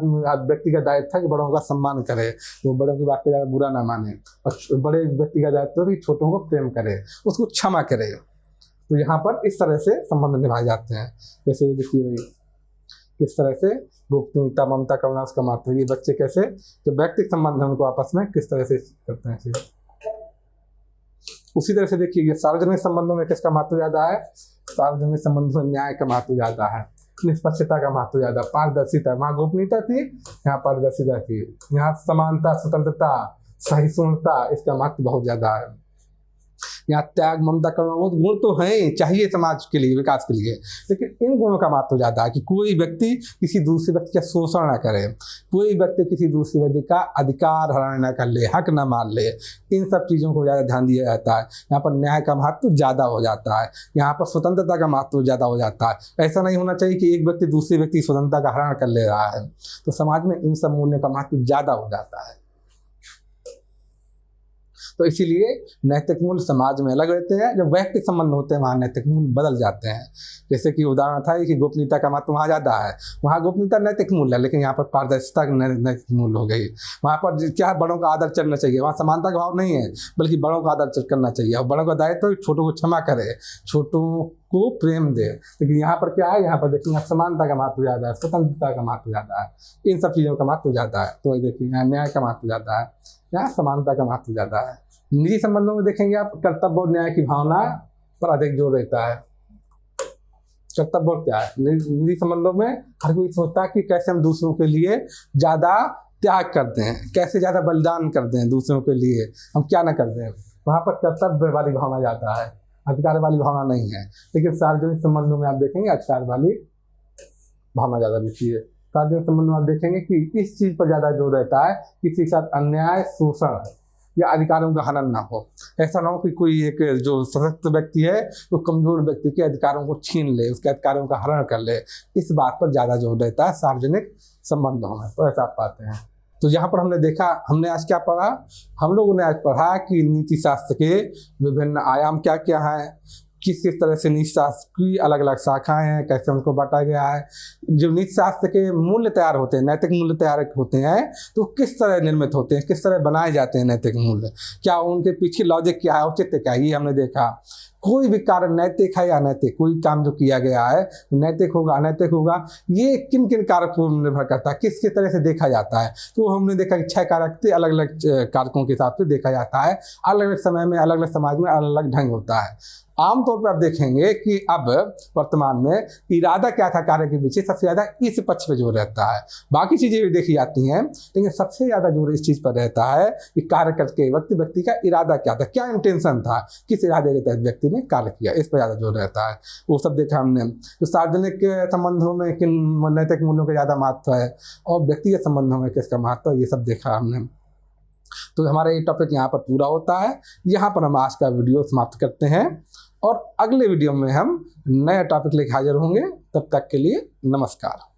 व्यक्ति का दायित्व था कि बड़ों का सम्मान करे, वो बड़ों की बात को बुरा ना माने, और बड़े व्यक्ति का दायित्व कि छोटों को प्रेम करे, उसको क्षमा करे। तो यहाँ पर इस तरह से संबंध निभाए जाते हैं। जैसे देखिए किस तरह से गोपनीयता, ममता, करुणा, उसका महत्व, ये बच्चे कैसे जो व्यक्तिगत संबंध है उनको आपस में किस तरह से करते हैं। उसी तरह से देखिए सार्वजनिक संबंधों में किसका महत्व ज़्यादा है? सार्वजनिक संबंधों में न्याय का महत्व ज़्यादा है, निष्पक्षता का महत्व ज़्यादा, पारदर्शिता। वहाँ गोपनीयता थी, यहाँ पारदर्शिता थी। यहाँ समानता, स्वतंत्रता, सहिष्णुता, इसका महत्व बहुत ज़्यादा है। यहाँ त्याग, ममता, करुणा, वो गुण तो हैं, चाहिए समाज के लिए, विकास के लिए, लेकिन इन गुणों का महत्व ज़्यादा है कि कोई व्यक्ति किसी दूसरे व्यक्ति का शोषण ना करे, कोई व्यक्ति किसी दूसरे व्यक्ति का अधिकार हरण ना कर ले, हक ना मान ले। इन सब चीज़ों को ज़्यादा ध्यान दिया जाता है। यहाँ पर न्याय का महत्व ज़्यादा हो जाता है, यहाँ पर स्वतंत्रता का महत्व ज़्यादा हो जाता है। ऐसा नहीं होना चाहिए कि एक व्यक्ति दूसरे व्यक्ति की स्वतंत्रता का हरण कर ले रहा है। तो समाज में इन सब मूल्यों का महत्व ज़्यादा हो जाता है। तो इसीलिए नैतिक मूल्य समाज में अलग रहते हैं। जब व्यक्तिगत संबंध होते हैं वहाँ नैतिक मूल्य बदल जाते हैं। जैसे कि उदाहरण था कि गोपनीयता का महत्व वहाँ ज़्यादा है, वहाँ गोपनीयता नैतिक मूल्य है, लेकिन यहाँ पर पारदर्शिता नैतिक मूल्य हो गई। वहाँ पर क्या, बड़ों का आदर करना चाहिए, वहाँ समानता का भाव नहीं है, बल्कि बड़ों का आदर करना चाहिए। और बड़ों का दायित्व तो छोटों को क्षमा करे, छोटों को प्रेम दे। लेकिन यहाँ पर क्या है, यहाँ पर देखिए यहाँ समानता का महत्व ज़्यादा है, स्वतंत्रता का महत्व ज़्यादा है, इन सब चीज़ों का महत्व ज़्यादा है। तो देखिए यहाँ न्याय का महत्व ज़्यादा है, यहाँ समानता का महत्व ज़्यादा है। निजी संबंधों में देखेंगे आप, कर्तव्य और न्याय की भावना पर अधिक जोर रहता है। कर्तव्य क्या है, निजी संबंधों में हर कोई सोचता है कि कैसे हम दूसरों के लिए ज़्यादा त्याग करते हैं, कैसे ज़्यादा बलिदान करते हैं दूसरों के लिए, हम क्या ना करते हैं। वहाँ पर कर्तव्य वाली भावना ज़्यादा है, अधिकार वाली भावना नहीं है। लेकिन सार्वजनिक संबंधों में आप देखेंगे अधिकार वाली भावना ज़्यादा दिखती है। सार्वजनिक संबंधों में आप देखेंगे कि इस चीज़ पर ज़्यादा जोर रहता है, किसी के साथ अन्याय, शोषण या अधिकारों का हनन ना हो। ऐसा ना हो कि कोई एक जो सशक्त व्यक्ति है वो कमजोर व्यक्ति के अधिकारों को छीन ले, उसके अधिकारों का हनन कर ले। इस बात पर ज़्यादा जोर देता है सार्वजनिक संबंधों में। तो ऐसा आप पाते हैं। तो यहाँ पर हमने देखा, हमने आज क्या पढ़ा, हम लोगों ने आज पढ़ा कि नीति शास्त्र के विभिन्न आयाम क्या क्या हैं, किस किस तरह से नीति शास्त्र की अलग अलग शाखाएं हैं, कैसे उनको बांटा गया है। जो नीति शास्त्र के मूल्य तैयार होते हैं, नैतिक मूल्य तैयार होते हैं, तो किस तरह निर्मित होते हैं, किस तरह बनाए जाते हैं नैतिक मूल्य, क्या उनके पीछे लॉजिक क्या है, औचित्य क्या है, ये हमने देखा। कोई भी कार्य नैतिक है या अनैतिक, कोई काम जो किया गया है नैतिक होगा अनैतिक होगा, ये किन किन कारकों पर निर्भर करता है, किस किस तरह से देखा जाता है। तो हमने देखा कि 6 कारक थे, अलग अलग कारकों के हिसाब से देखा जाता है। अलग अलग समय में, अलग अलग समाज में अलग अलग ढंग होता है। आमतौर पर आप देखेंगे कि अब वर्तमान में इरादा क्या था कार्य के पीछे, सबसे ज़्यादा इस पक्ष पे जोर रहता है। बाकी चीज़ें भी देखी जाती हैं, लेकिन सबसे ज़्यादा जोर इस चीज़ पर रहता है कि कार्य करके व्यक्ति का इरादा क्या था, क्या इंटेंशन था, किस इरादे के तहत व्यक्ति ने कार्य किया, इस पर ज़्यादा जोर रहता है। वो सब देखा हमने। तो सार्वजनिक संबंधों में किन नैतिक मूल्यों का ज़्यादा महत्व है और व्यक्तिगत संबंधों में किसका महत्व है, ये सब देखा हमने। तो हमारा ये टॉपिक यहाँ पर पूरा होता है। यहाँ पर हम आज का वीडियो समाप्त करते हैं और अगले वीडियो में हम नया टॉपिक लेकर हाजिर होंगे। तब तक के लिए नमस्कार।